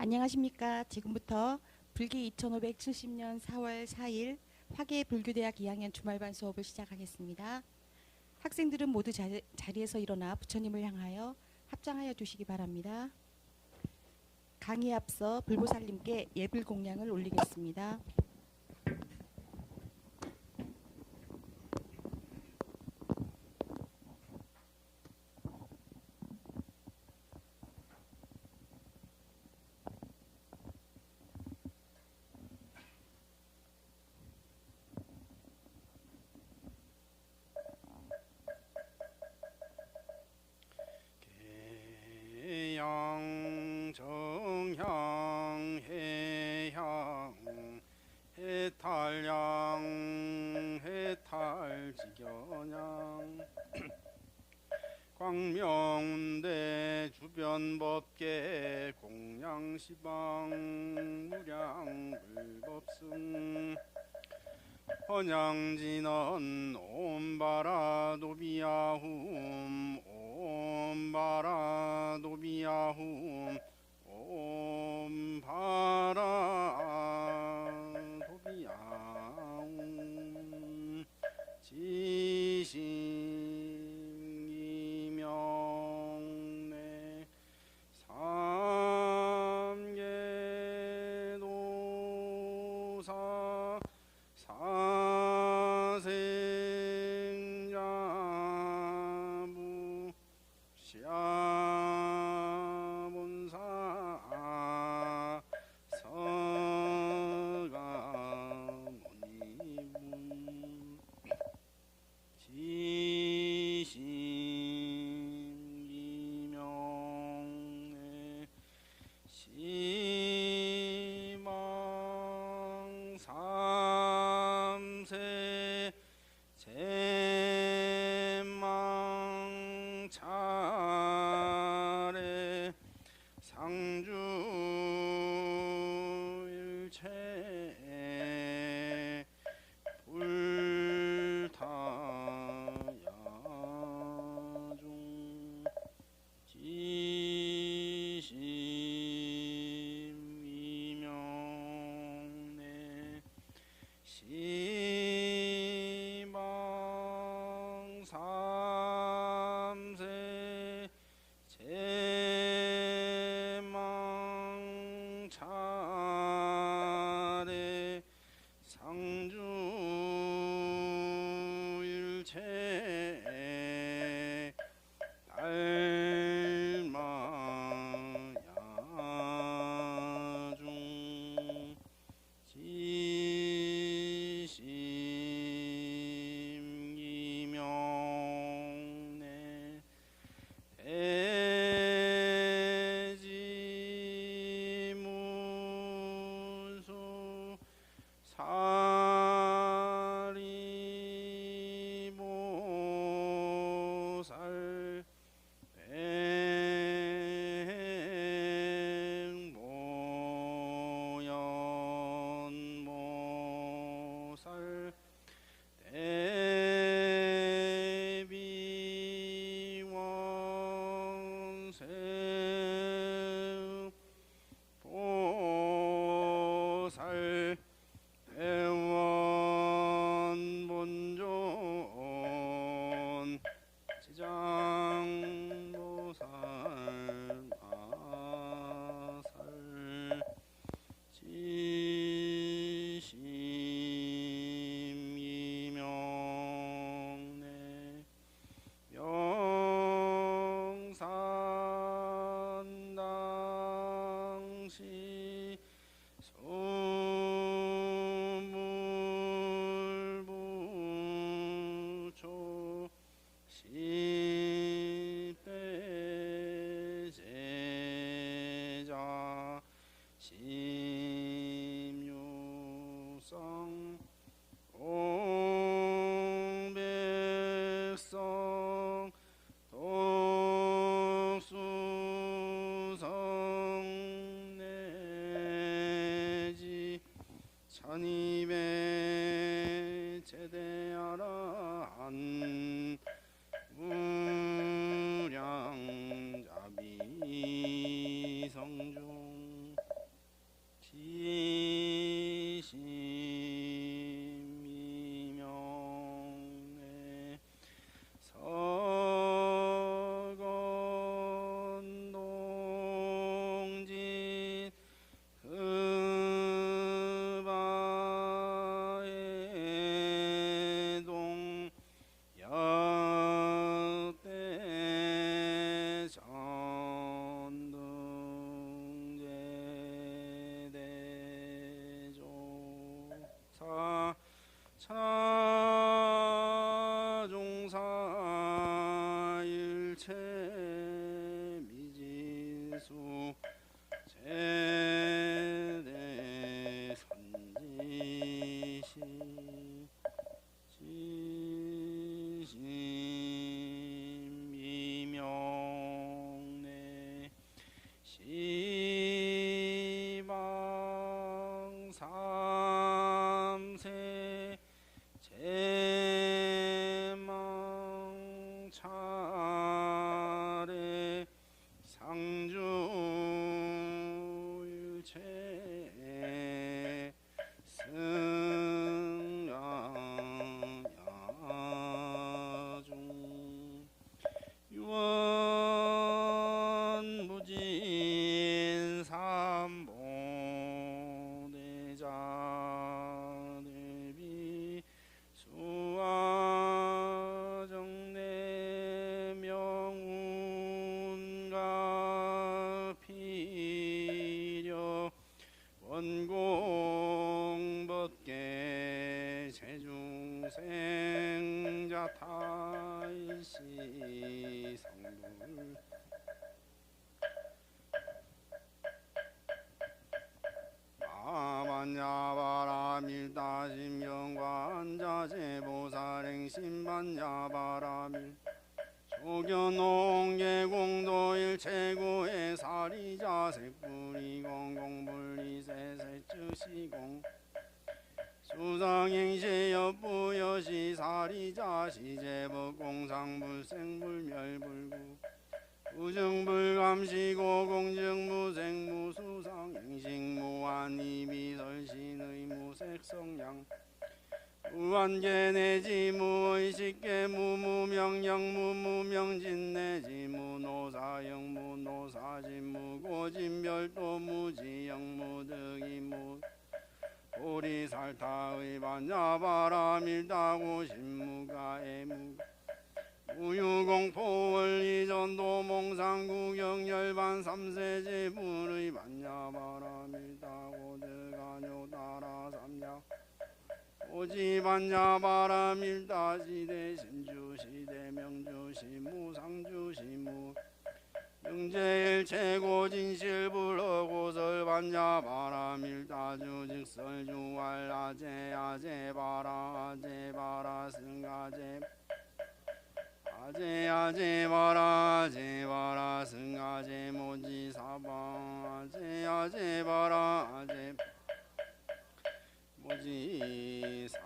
안녕하십니까. 지금부터 불기 2570년 4월 4일 화계 불교대학 2학년 주말반 수업을 시작하겠습니다. 학생들은 모두 자리에서 일어나 부처님을 향하여 합장하여 주시기 바랍니다. 강의에 앞서 불보살님께 예불 공양을 올리겠습니다. 해양 정향 해향 해탈양 해탈지견양 광명운대 주변법계 공양시방 무량불법승 헌양진언 옴바라도비야훔 옴바라도비야훔 옴바라도비야훔 지심기명내 삼계도사 사생자부 샤본사 서가모니분 지심기명내 시망 삼세 일체 미지수 제대 선지시 지심이명내 시방 삼세 제망 차례 상주일체 승야야중 유언무진 삼보대자 대비 수화정내 명운가 필요 원공법계 세중생자 타이시 성불 마반야바라밀다심영관자제보살행 신반야바라밀 조견홍계공도일체구의 사리자 색불이공공분리세세쯔시공 수상행시여부여시 사리자 시제법공상불생불멸불구 부증불감시고 공증무생무수상행식무한이미설신의 무색성량 무한계내지 무의식계 무무명령 무무명진내지 무노사영 무노사진 무고진별도 무지영 무득이무 보리살타의 반야바라밀다고 신무가애무 무유공포원리전도 몽상구경열반 삼세제불의 반야바라밀다고 드가뇨따라 삼야 오지반야바라밀다시대 신주시대 명주시무 상주시무 영제일체고진실불허고설 반야바라밀다주 즉설주왈아제아제바라 아제바라 승아제 아제아제바라 아제바라 승아제 모지사방 아제아제바라 아제 모지사방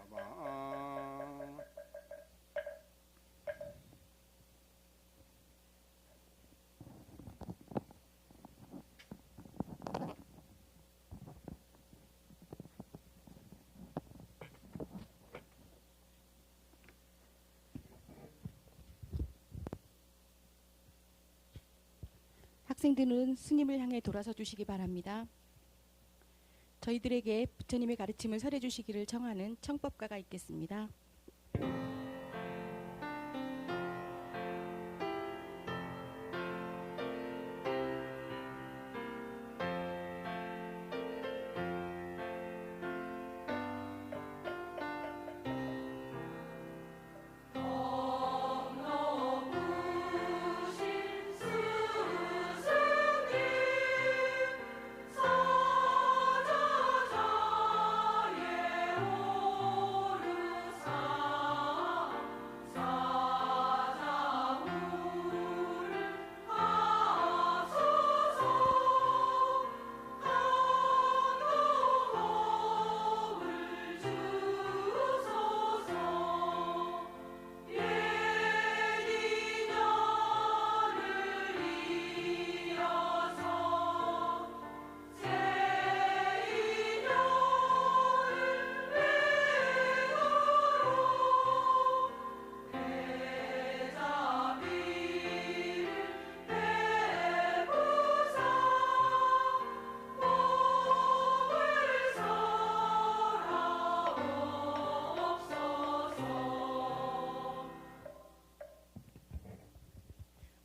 학생들은 스님을 향해 돌아서 주시기 바랍니다. 저희들에게 부처님의 가르침을 설해 주시기를 청하는 청법가가 있겠습니다.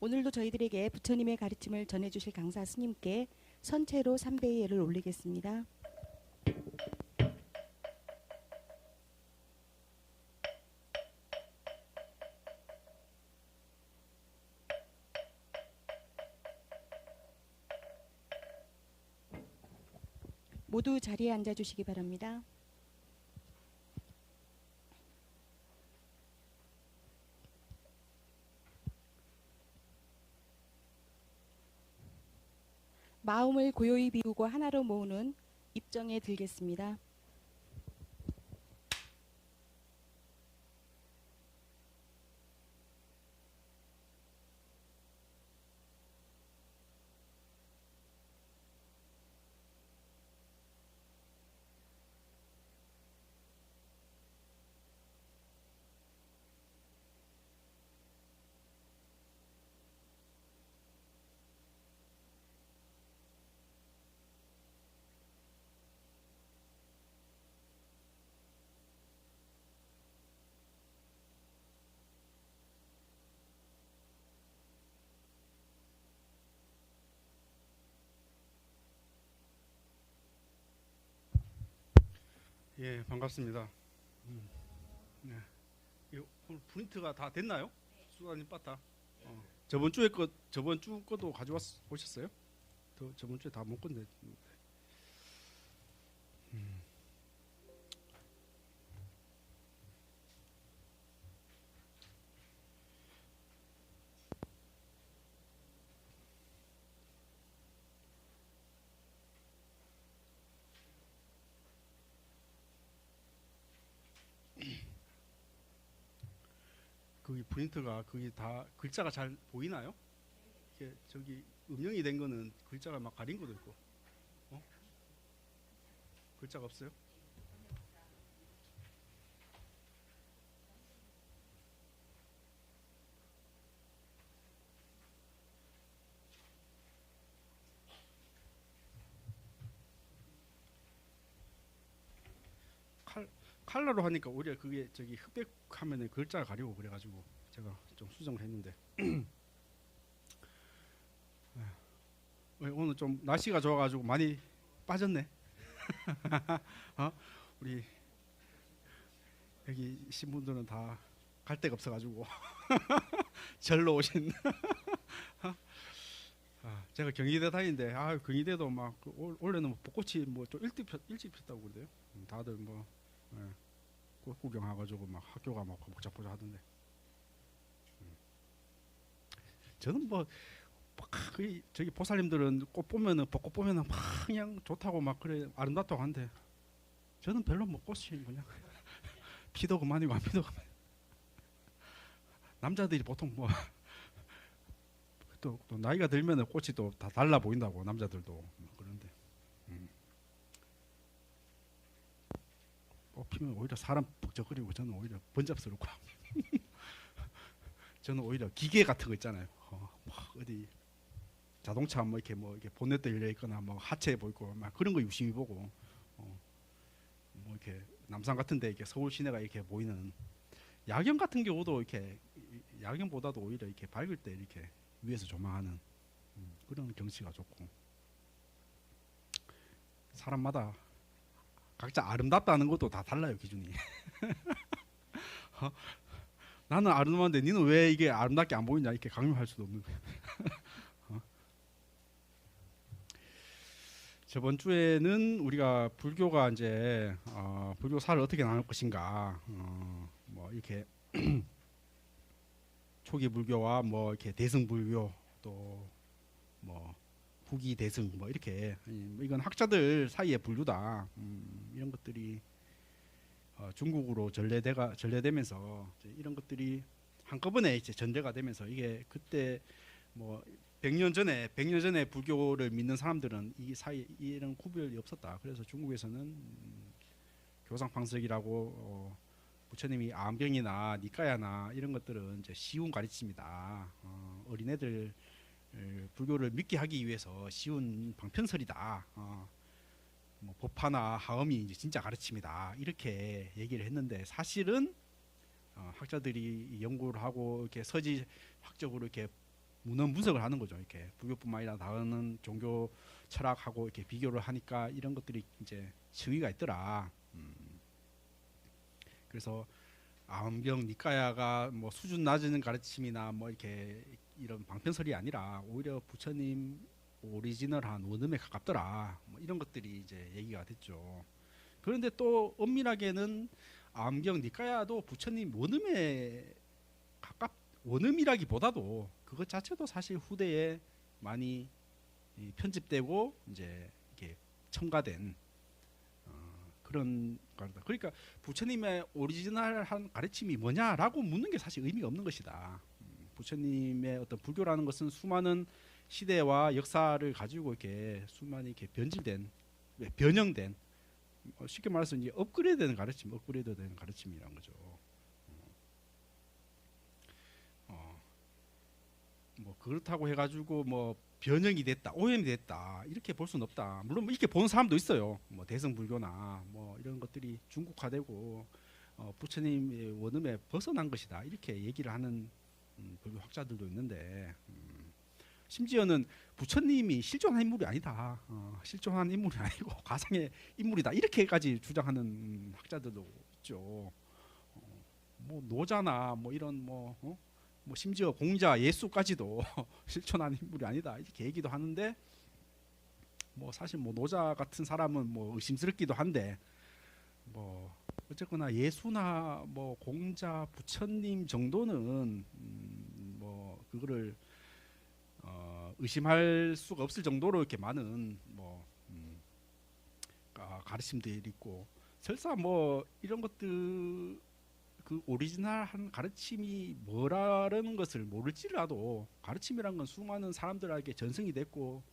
오늘도 저희들에게 부처님의 가르침을 전해주실 강사 스님께 선체로 삼배의 예를 올리겠습니다. 모두 자리에 앉아 주시기 바랍니다. 마음을 고요히 비우고 하나로 모으는 입정에 들겠습니다. 예, 반갑습니다. 네. 이거 오늘 프린트가 다 됐나요? 수사님 빠따. 저번 주 거도 오셨어요? 저번 주에 다 못 건데. 거기 프린트가 거기 다 글자가 잘 보이나요? 이게 저기 음영이 된 거는 글자가 막 가린 것도 있고. 글자가 없어요? 칼라로 하니까 오히려 그게 저기 흑백화면에 글자가 가리고 그래가지고 제가 좀 수정을 했는데 오늘 좀 날씨가 좋아가지고 많이 빠졌네. 우리 여기 신분들은 다 갈 데가 없어가지고 절로 오신. 제가 경희대 다니는데 경희대도 막 올해는 뭐 벚꽃이 뭐 좀 일찍 폈다고 그러대요. 다들 뭐 꽃 구경해가지고 막 학교가 막 복잡복잡 하던데. 저는 뭐 저기 보살님들은 꽃 보면은 벚꽃 보면은 막 그냥 좋다고 막 그래 아름답다고 한데 저는 별로 뭐 꽃이 그냥 피도 그만이고 안 피도 그만. 남자들이 보통 뭐 또 나이가 들면은 꽃이 또 다 달라 보인다고 남자들도 그런데 꽃 피면 오히려 사람 벅적거리고 저는 오히려 번잡스럽고 저는 오히려 기계 같은 거 있잖아요. 막 어디 자동차 뭐 이렇게 본넷도 열려 있거나 뭐 하체 보이고 막 그런 거 유심히 보고 뭐 이렇게 남산 같은데 이렇게 서울 시내가 이렇게 보이는 야경 같은 경우도 이렇게 야경보다도 오히려 이렇게 밝을 때 이렇게 위에서 조망하는 그런 경치가 좋고 사람마다 각자 아름답다는 것도 다 달라요 기준이. 나는 아름다운데 니는 왜 이게 아름답게 안 보이냐 이렇게 강요할 수도 없는 거예요. 저번 주에는 우리가 불교가 이제 불교사를 어떻게 나눌 것인가 뭐 이렇게 초기 불교와 뭐 이렇게 대승 불교 또 뭐 후기 대승 뭐 이렇게 이건 학자들 사이의 분류다 이런 것들이 중국으로 전래되면서 이런 것들이 한꺼번에 이제 전제가 되면서 이게 그때 뭐 100년 전에 불교를 믿는 사람들은 이 사이 이런 구별이 없었다. 그래서 중국에서는 교상방석이라고 부처님이 암경이나 니까야나 이런 것들은 이제 쉬운 가르침이다. 어린애들 불교를 믿게 하기 위해서 쉬운 방편설이다. 뭐 법화나 하엄이 이제 진짜 가르침이다. 이렇게 얘기를 했는데 사실은 학자들이 연구를 하고 이렇게 서지학적으로 이렇게 문헌 분석을 하는 거죠. 이렇게 불교뿐만 아니라 다른 종교 철학하고 이렇게 비교를 하니까 이런 것들이 이제 승의가 있더라. 그래서 암경 니까야가 뭐 수준 낮은 가르침이나 뭐 이렇게 이런 방편설이 아니라 오히려 부처님 오리지널한 원음에 가깝더라. 뭐 이런 것들이 이제 얘기가 됐죠. 그런데 또 엄밀하게는 암경 니까야도 부처님 원음에 원음이라기보다도 그것 자체도 사실 후대에 많이 편집되고 이제 이게 첨가된 그런 거다. 그러니까 부처님의 오리지널한 가르침이 뭐냐라고 묻는 게 사실 의미가 없는 것이다. 부처님의 어떤 불교라는 것은 수많은 시대와 역사를 가지고 이렇게 수많이 이렇게 변형된 쉽게 말해서 이제 업그레이드된 가르침이란 거죠. 뭐 그렇다고 해가지고 뭐 변형이 됐다, 오염이 됐다 이렇게 볼 수는 없다. 물론 뭐 이렇게 보는 사람도 있어요. 뭐 대승불교나 뭐 이런 것들이 중국화되고 부처님의 원음에 벗어난 것이다 이렇게 얘기를 하는 불교 학자들도 있는데 심지어는 부처님이 실존한 인물이 아니다. 실존한 인물이 아니고 가상의 인물이다 이렇게까지 주장하는 학자들도 있죠. 뭐 노자나 뭐 이런 뭐 심지어 공자 예수까지도 실존한 인물이 아니다 이렇게 얘기도 하는데 뭐 사실 뭐 노자 같은 사람은 뭐 의심스럽기도 한데 뭐 어쨌거나 예수나 뭐 공자 부처님 정도는 뭐 그거를 의심할 수가 없을 정도로 이렇게 많은 뭐 가르침들이 있고 설사 뭐 이런 것들 그 오리지널한 가르침이 뭐라는 것을 모를지라도 가르침이란 건 수많은 사람들에게 전승이 됐고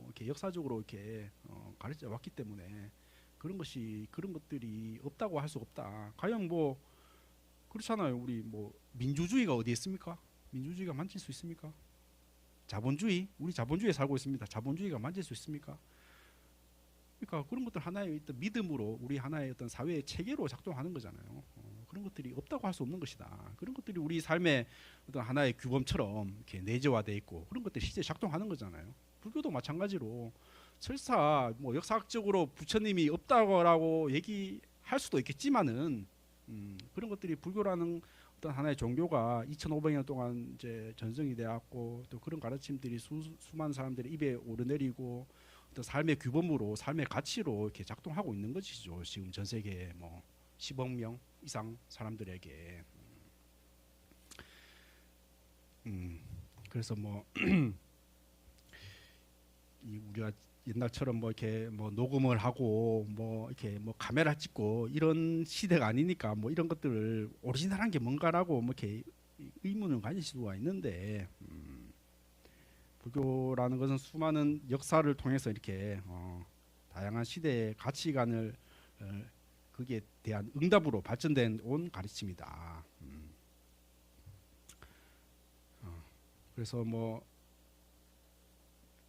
이렇게 역사적으로 이렇게 가르쳐 왔기 때문에 그런 것들이 없다고 할 수 없다. 과연 뭐 그렇잖아요. 우리 뭐 민주주의가 어디에 있습니까? 민주주의가 만질 수 있습니까? 우리 자본주의에 살고 있습니다. 자본주의가 만질 수 있습니까? 그러니까 그런 것들 하나의 어떤 믿음으로 우리 하나의 어떤 사회의 체계로 작동하는 거잖아요. 그런 것들이 없다고 할 수 없는 것이다. 그런 것들이 우리 삶의 어떤 하나의 규범처럼 이렇게 내재화돼 있고 그런 것들이 실제 작동하는 거잖아요. 불교도 마찬가지로 설사 뭐 역사학적으로 부처님이 없다고 얘기할 수도 있겠지만은 그런 것들이 불교라는 어떤 하나의 종교가 2,500년 동안 이제 전승이 되었고 또 그런 가르침들이 수많은 사람들의 입에 오르내리고 어떤 삶의 규범으로 삶의 가치로 이렇게 작동하고 있는 것이죠. 지금 전 세계에 뭐 10억 명 이상 사람들에게 그래서 뭐 우리가 옛날처럼 뭐 이렇게 뭐 녹음을 하고 뭐 이렇게 뭐 카메라 찍고 이런 시대가 아니니까 뭐 이런 것들을 오리지널한 게 뭔가라고 뭐 이렇게 의문을 가질 수가 있는데 불교라는 것은 수많은 역사를 통해서 이렇게 다양한 시대의 가치관을 거기에 대한 응답으로 발전된 온 가르침이다. 그래서 뭐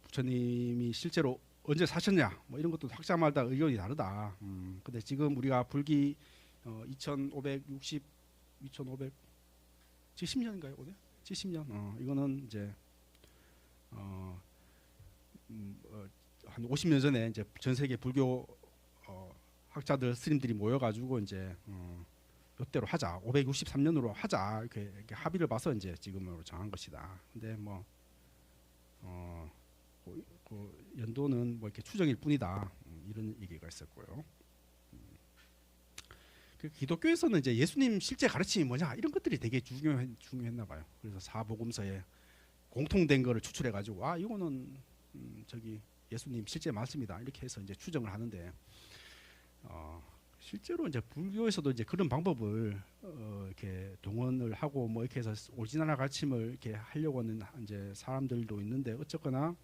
부처님이 실제로 언제 사셨냐 뭐 이런 것도 학자마다 의견이 다르다. 근데 지금 우리가 불기 2570년인가요? 올해? 70년. 이거는 이제 한 50년 전에 이제 전 세계 불교 학자들 스님들이 모여가지고 이제 이대로 하자, 563년으로 하자 이렇게 합의를 봐서 이제 지금으로 정한 것이다. 근데 뭐 그 연도는 뭐 이렇게 추정일 뿐이다. 이런 얘기가 있었고요. 그 기독교에서는 이제 예수님 실제 가르침이 뭐냐 이런 것들이 되게 중요했나 봐요. 그래서 사복음서에 공통된 거를 추출해 가지고 이거는 저기 예수님 실제 말씀이다 이렇게 해서 이제 추정을 하는데 실제로 이제 불교에서도 이제 그런 방법을 이렇게 동원을 하고 뭐 이렇게 해서 오리지널 가르침을 이렇게 하려고 하는 이제 사람들도 있는데 어쨌거나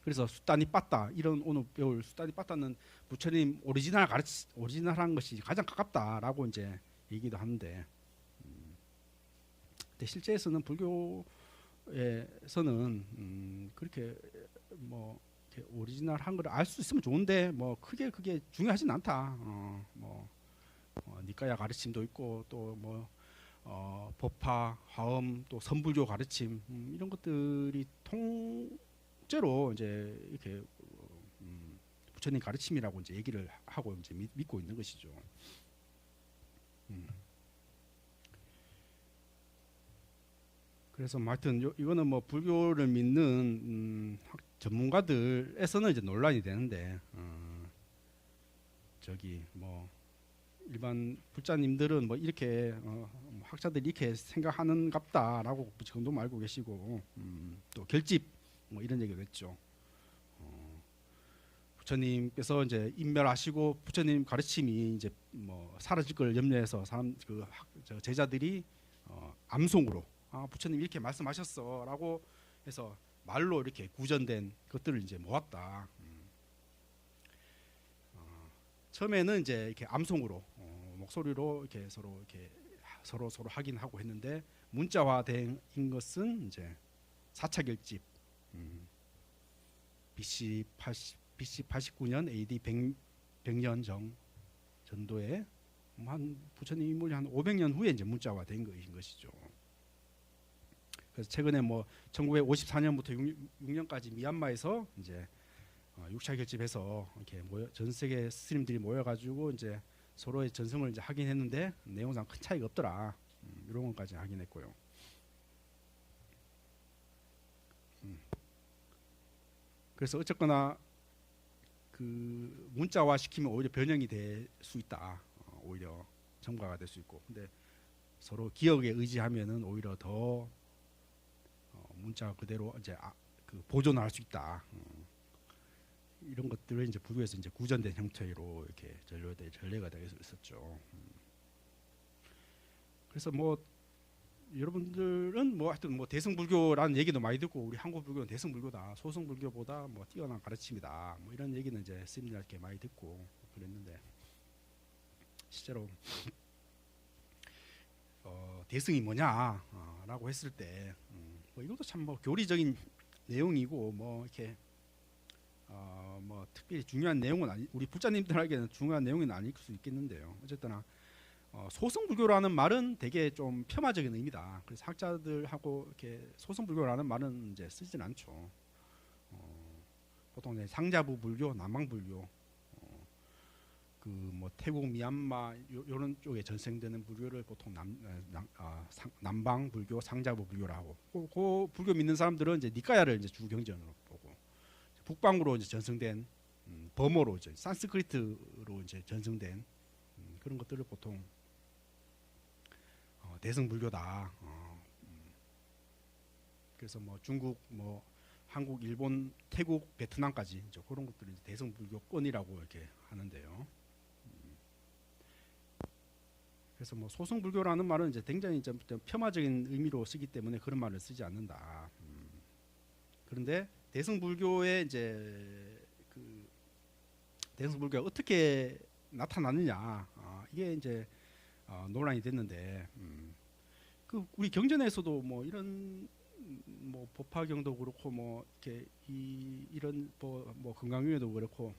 그래서 수단이 빠따 이런 오늘 배울 수단이 빠따는 부처님 오리지널한 것이 가장 가깝다라고 이제 얘기도 하는데 근데 실제에서는 불교에서는 그렇게 뭐 이렇게 오리지널한 걸 알 수 있으면 좋은데 뭐 크게 그게 중요하진 않다. 니까야 가르침도 있고 또 뭐 법화, 화엄, 또 선불교 가르침 이런 것들이 통째로 이제 이렇게 부처님 가르침이라고 이제 얘기를 하고 이제 믿고 있는 것이죠. 그래서 뭐 하여튼 이거는 뭐 불교를 믿는 전문가들에서는 이제 논란이 되는데 저기 뭐 일반 불자님들은 뭐 이렇게 학자들이 이렇게 생각하는갑다라고 지금도 알고 계시고 또 결집 뭐 이런 얘기도 했죠. 부처님께서 이제 인멸하시고 부처님 가르침이 이제 뭐 사라질 걸 염려해서 저 제자들이 암송으로 부처님 이렇게 말씀하셨어라고 해서 말로 이렇게 구전된 것들을 이제 모았다. 처음에는 이제 이렇게 암송으로 목소리로 이렇게 서로 확인하고 했는데 문자화된 것은 이제 4차 결집 BC 89년 AD 100년 전도에 한 부처님 인물이 한 500년 후에 이제 문자화된 것이죠. 그래서 최근에 뭐 1954년부터 6년까지 미얀마에서 이제 6차 결집해서 이렇게 전 세계 스님들이 모여가지고 이제 서로의 전승을 이제 확인했는데 내용상 큰 차이가 없더라. 이런 것까지 확인했고요. 그래서 어쨌거나 그 문자화 시키면 오히려 변형이 될 수 있다. 오히려 첨가가 될 수 있고, 근데 서로 기억에 의지하면은 오히려 더 문자 그대로 이제 그 보존할 수 있다. 이런 것들을 이제 불교에서 이제 구전된 형태로 이렇게 전례가 되어 있었죠. 그래서 뭐 여러분들은 뭐 하여튼 뭐 대승불교라는 얘기도 많이 듣고 우리 한국 불교는 대승불교다, 소승불교보다 뭐 뛰어난 가르침이다, 뭐 이런 얘기는 이제 스님들께 많이 듣고 그랬는데 실제로 대승이 뭐냐라고 했을 때 뭐 이것도 참 뭐 교리적인 내용이고 뭐 이렇게 뭐 특별히 중요한 내용은 우리 불자님들에게는 중요한 내용은 아닐 수 있겠는데요. 어쨌거나 소승불교라는 말은 되게 좀 폄하적인 의미다. 그래서 학자들하고 이렇게 소승불교라는 말은 이제 쓰진 않죠. 보통 이제 상자부 불교, 남방 불교, 그 뭐 태국, 미얀마 요런 쪽에 전생되는 불교를 보통 남방 불교, 상자부 불교라고 하고, 그 불교 믿는 사람들은 이제 니까야를 이제 주 경전으로 보고, 북방으로 이제 전승된 버머로 이제 산스크리트로 이제 전승된 그런 것들을 보통 대승불교다. 그래서 뭐 중국, 뭐 한국, 일본, 태국, 베트남까지 이제 그런 것들을 이제 대승불교권이라고 이렇게 하는데요. 그래서 뭐 소승불교라는 말은 이제 굉장히 좀 폄하적인 의미로 쓰기 때문에 그런 말을 쓰지 않는다. 그런데 대승불교의 이제 그 대승불교가 어떻게 나타나느냐, 이게 이제 논란이 됐는데, 그 우리 경전에서도 뭐 이런 뭐 법화경도 그렇고 뭐 이렇게 이런 뭐 금강경에도 그렇고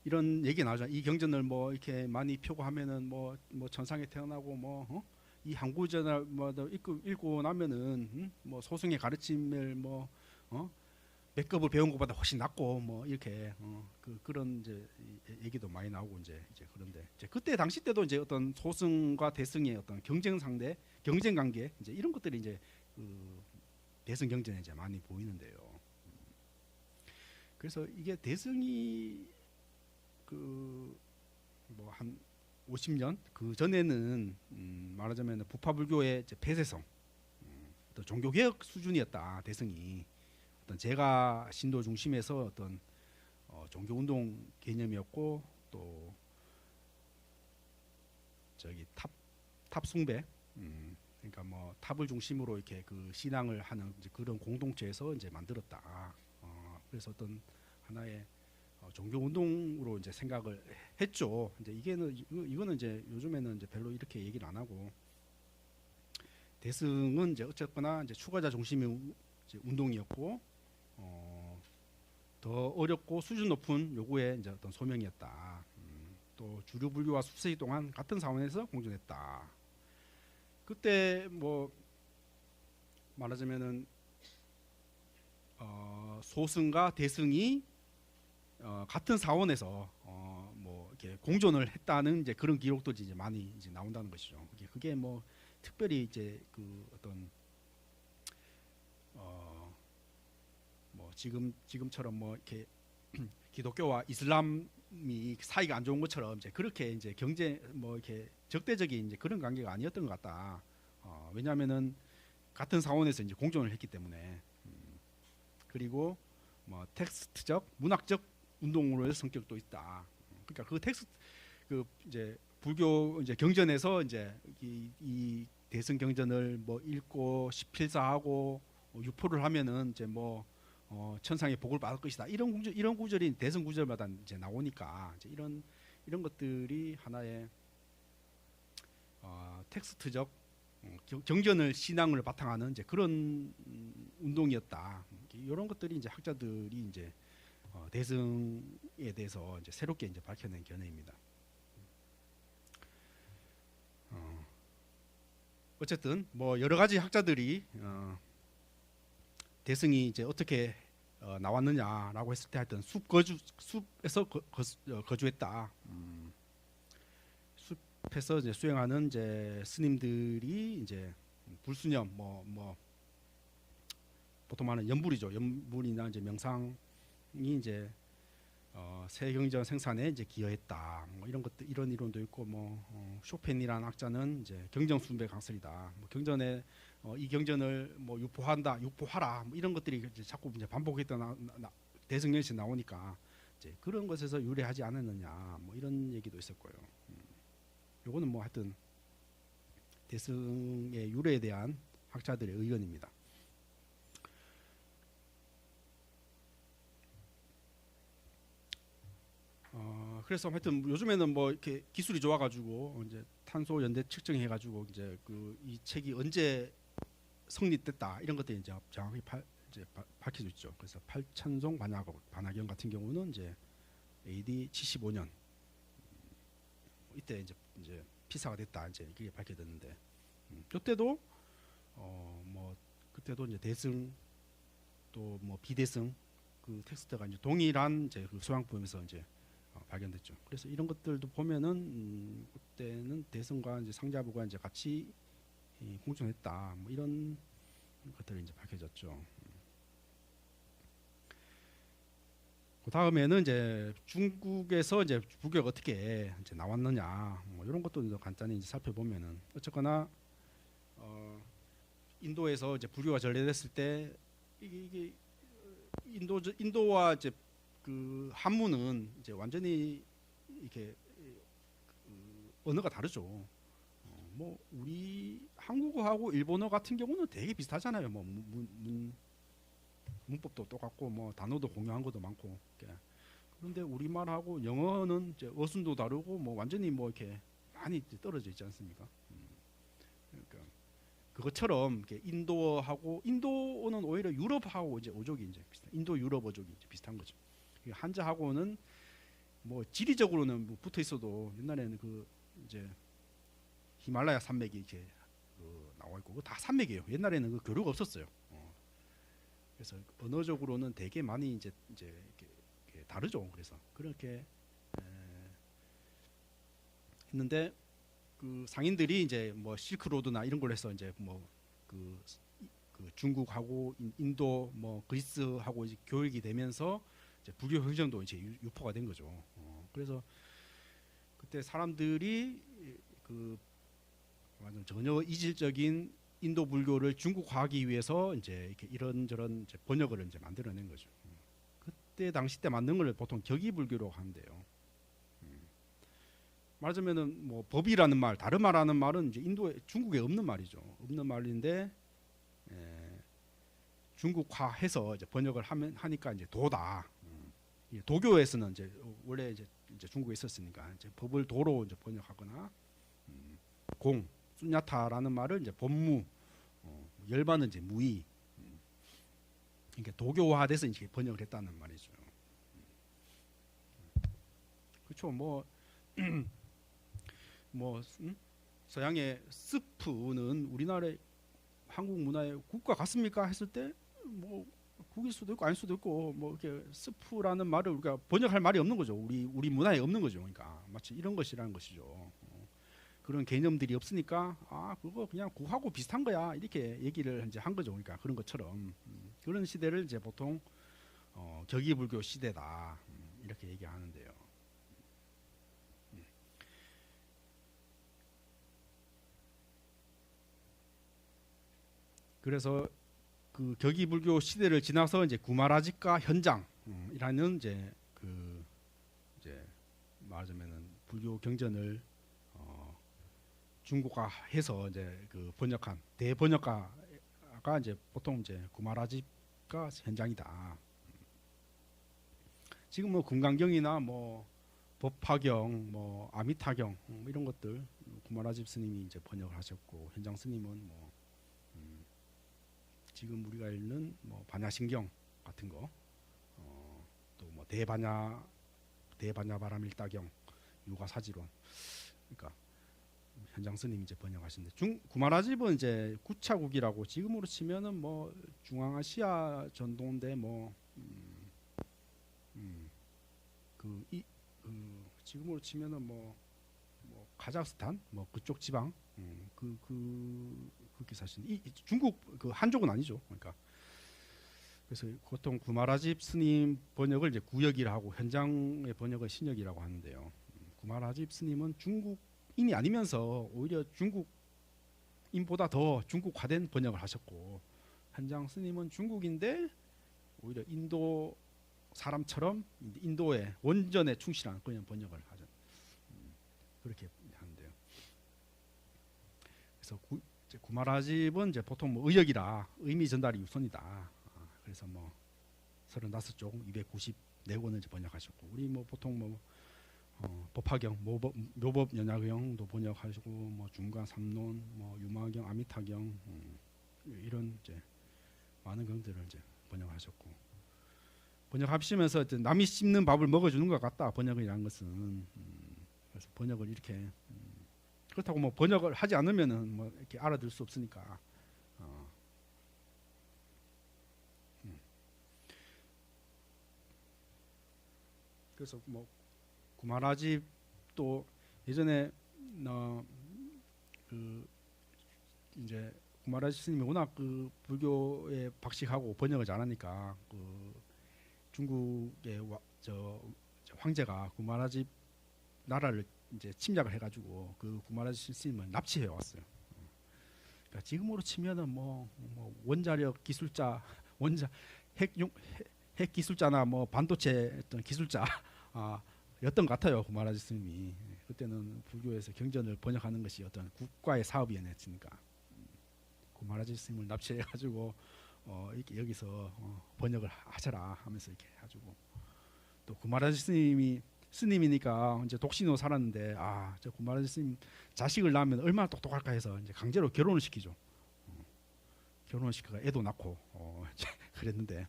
이런 얘기 나오죠. 이 경전을 뭐 이렇게 많이 표고하면은 뭐 천상에 태어나고 뭐 이 한구전을 뭐 읽고 나면은 뭐 소승의 가르침을 뭐 맥급을 배운 것보다 훨씬 낫고 뭐 이렇게 그런 이제 얘기도 많이 나오고 이제 그런데 이제 그때 당시 때도 이제 어떤 소승과 대승의 어떤 경쟁 관계 이제 이런 것들이 이제 그 대승 경전에 이제 많이 보이는데요. 그래서 이게 대승이 그 뭐 한 50년 그 전에는 말하자면 부파불교의 이제 폐쇄성, 어떤 종교개혁 수준이었다. 대승이 어떤 제가 신도 중심에서 어떤 종교운동 개념이었고, 또 저기 탑 숭배, 그러니까 뭐 탑을 중심으로 이렇게 그 신앙을 하는 이제 그런 공동체에서 이제 만들었다. 그래서 어떤 하나의 종교 운동으로 이제 생각을 했죠. 이제 이거는 이제 요즘에는 이제 별로 이렇게 얘기를 안 하고, 대승은 이제 어쨌거나 이제 추가자 중심의 이제 운동이었고, 더 어렵고 수준 높은 요구의 이제 어떤 소명이었다. 또 주류 불교와 수세기 동안 같은 사원에서 공존했다. 그때 뭐 말하자면은 소승과 대승이 같은 사원에서 뭐 이렇게 공존을 했다는 이제 그런 기록들이 이제 많이 이제 나온다는 것이죠. 그게 뭐 특별히 이제 그 어떤 뭐 지금처럼 뭐 이렇게 기독교와 이슬람이 사이가 안 좋은 것처럼 이제 그렇게 이제 경제 뭐 이렇게 적대적인 이제 그런 관계가 아니었던 것 같다. 왜냐하면은 같은 사원에서 이제 공존을 했기 때문에 그리고 뭐 텍스트적 문학적 운동으로의 성격도 있다. 그러니까 그 텍스트 그 이제 불교 이제 경전에서 이제 이 대승 경전을 뭐 읽고 십필사하고 유포를 하면은 이제 뭐 천상의 복을 받을 것이다. 이런 구절이 대승 구절마다 이제 나오니까 이제 이런 것들이 하나의 텍스트적 경전을 신앙을 바탕하는 이제 그런 운동이었다. 이런 것들이 이제 학자들이 이제 대승에 대해서 이제 새롭게 이제 밝혀낸 견해입니다. 어쨌든 뭐 여러 가지 학자들이 대승이 이제 어떻게 나왔느냐라고 했을 때 하여튼 숲에서 거주했다. 숲에서 이제 수행하는 이제 스님들이 이제 불수념 뭐 보통 말하는 연불이죠. 연불이나 이제 명상이 이제 세경전 생산에 이제 기여했다. 뭐 이런 것들 이런 이론도 있고 뭐 쇼펜이라는 학자는 이제 경전순배 강설이다. 뭐 경전에 이 경전을 뭐 유포하라. 뭐 이런 것들이 이제 자꾸 이제 반복했던 대승연시 나오니까 이제 그런 것에서 유래하지 않았느냐. 뭐 이런 얘기도 있었고요. 요거는 뭐 하여튼 대승의 유래에 대한 학자들의 의견입니다. 그래서 하여튼 요즘에는 뭐 이렇게 기술이 좋아가지고 이제 탄소 연대 측정해가지고 이제 그 이 책이 언제 성립됐다 이런 것들이 이제 정확히 밝혀져 있죠. 그래서 팔천송 반화경 같은 경우는 이제 AD 75년 이때 이제 피사가 됐다 이제 이게 밝혀졌는데 그때도 뭐 그때도 이제 대승 또 뭐 비대승 그 텍스트가 이제 동일한 이제 그 소양품에서 이제 발견됐죠. 그래서 이런 것들도 보면은 그때는 대승과 이제 상자부가 이제 같이 공존했다. 뭐 이런 것들이 이제 밝혀졌죠. 그 다음에는 이제 중국에서 이제 불교가 어떻게 이제 나왔느냐, 뭐 이런 것도 이제 간단히 이제 살펴보면은 어쨌거나 인도에서 이제 불교가 전래됐을 때 이게 인도와 이제 그 한문은 이제 완전히 이렇게 언어가 다르죠. 뭐 우리 한국어하고 일본어 같은 경우는 되게 비슷하잖아요. 뭐 문법도 똑같고 뭐 단어도 공유한 것도 많고. 그런데 우리말하고 영어는 이제 어순도 다르고 뭐 완전히 뭐 이렇게 많이 떨어져 있지 않습니까? 그러니까 그것처럼 이렇게 인도어는 오히려 유럽하고 이제 어족이 이제 비슷한 인도 유럽 어족이 이제 비슷한 거죠. 한자하고는 뭐 지리적으로는 뭐 붙어 있어도 옛날에는 그 이제 히말라야 산맥이 이렇게 나와 있고 다 산맥이에요. 옛날에는 그 교류가 없었어요. 그래서 언어적으로는 되게 많이 이제 이렇게 다르죠. 그래서 그렇게 했는데 그 상인들이 이제 뭐 실크로드나 이런 걸 해서 이제 뭐 그 중국하고 인도 뭐 그리스하고 이제 교역이 되면서 이제 불교 흥정도 이제 유포가 된 거죠. 그래서 그때 사람들이 그 전혀 이질적인 인도 불교를 중국화하기 위해서 이제 이렇게 이런저런 이제 번역을 이제 만들어낸 거죠. 그때 당시 때 만든 걸 보통 격의 불교로 하는데요. 말하자면은 뭐 법이라는 말, 다르마라는 말은 이제 중국에 없는 말이죠. 없는 말인데 중국화해서 이제 번역을 하니까 이제 도다. 도교에서는 이제 원래 이제 중국에 있었으니까 이제 법을 도로 이제 번역하거나 수냐타라는 말을 이제 법무, 열반은 이제 무의. 그러니까 도교화돼서 이제 번역을 했다는 말이죠. 그렇죠. 서양의 스프는 우리나라의 한국 문화의 국과 같습니까? 했을 때 뭐 국일 수도 있고 아닐 수도 있고 뭐 이렇게 스프라는 말을 우리가 번역할 말이 없는 거죠. 우리 문화에 없는 거죠. 그러니까 마치 이런 것이라는 것이죠. 그런 개념들이 없으니까 그거 그냥 국하고 비슷한 거야 이렇게 얘기를 이제 한 거죠. 그러니까 그런 것처럼 그런 시대를 이제 보통 격의불교 시대다 이렇게 얘기하는데요. 그래서 그 격의불교 시대를 지나서 이제 구마라집가 현장이라는 이제 말하자면은 불교 경전을 중국화해서 이제 그 번역한 대번역가가 이제 보통 이제 구마라집가 현장이다. 지금 뭐 금강경이나 뭐 법화경, 뭐 아미타경 이런 것들 구마라집 스님이 이제 번역을 하셨고 현장 스님은 뭐 지금 우리가 읽는 뭐 반야신경 같은 거, 또 뭐 대반야바람일다경, 유가사지론, 그러니까 현장 스님이 이제 번역하신데 구마라집은 이제 구차국이라고 지금으로 치면은 뭐 중앙아시아 전도인데 뭐 지금으로 치면은 뭐 카자흐스탄 뭐 그쪽 지방 그렇게 사신 이 중국 그 한족은 아니죠. 그러니까 그래서 보통 구마라집 스님 번역을 이제 구역이라 하고 현장의 번역을 신역이라고 하는데요. 구마라집 스님은 중국인이 아니면서 오히려 중국인보다 더 중국화된 번역을 하셨고 현장 스님은 중국인데 오히려 인도 사람처럼 인도의 원전에 충실한 그런 번역을 하죠. 그렇게 하는데요. 그래서 구마라집은 이제 보통 뭐 의역이라 의미 전달이 우선이다. 그래서 뭐 35쪽 294권을 이제 번역하셨고 우리 뭐 보통 뭐 법화경, 묘법 연화경도 번역하시고 뭐 중간 삼론, 뭐 유마경, 아미타경 이런 이제 많은 경들을 이제 번역하셨고 번역하시면서 남이 씹는 밥을 먹어주는 것 같다. 번역이라는 것은 그래서 번역을 이렇게 그렇다고 뭐 번역을 하지 않으면은 뭐 이렇게 알아들 수 없으니까. 그래서 뭐 구마라집도 예전에 그 이제 구마라집 스님이 워낙 그 불교에 박식하고 번역을 잘하니까 그 중국의 황제가 구마라집 나라를 이제 침략을 해가지고 그 구마라집 스님을 납치해 왔어요. 그러니까 지금으로 치면은 뭐 원자력 기술자, 핵 기술자나 뭐 반도체 어떤 기술자 였던 것 같아요. 구마라집 스님이 그때는 불교에서 경전을 번역하는 것이 어떤 국가의 사업이었으니까 구마라집 스님을 납치해가지고 이렇게 여기서 번역을 하셔라 하면서 이렇게 해가지고 또 구마라집 스님이니까 이제 독신으로 살았는데 저 구마라집 스님 자식을 낳으면 얼마나 똑똑할까 해서 이제 강제로 결혼을 시키죠. 결혼을 시켜가 애도 낳고 그랬는데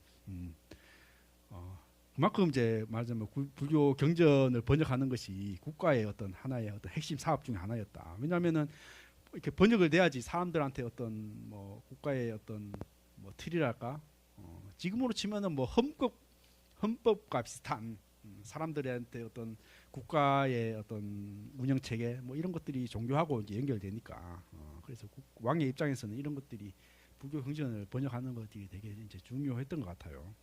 그만큼 이제 말하자면 불교 경전을 번역하는 것이 국가의 어떤 하나의 어떤 핵심 사업 중에 하나였다. 왜냐하면은 이렇게 번역을 돼야지 사람들한테 어떤 뭐 국가의 어떤 뭐 틀이랄까 지금으로 치면은 뭐 헌법과 비슷한 사람들한테 어떤 국가의 어떤 운영 체계 뭐 이런 것들이 종교하고 이제 연결되니까 그래서 왕의 입장에서는 이런 것들이 불교 경전을 번역하는 것들이 되게 이제 중요했던 것 같아요.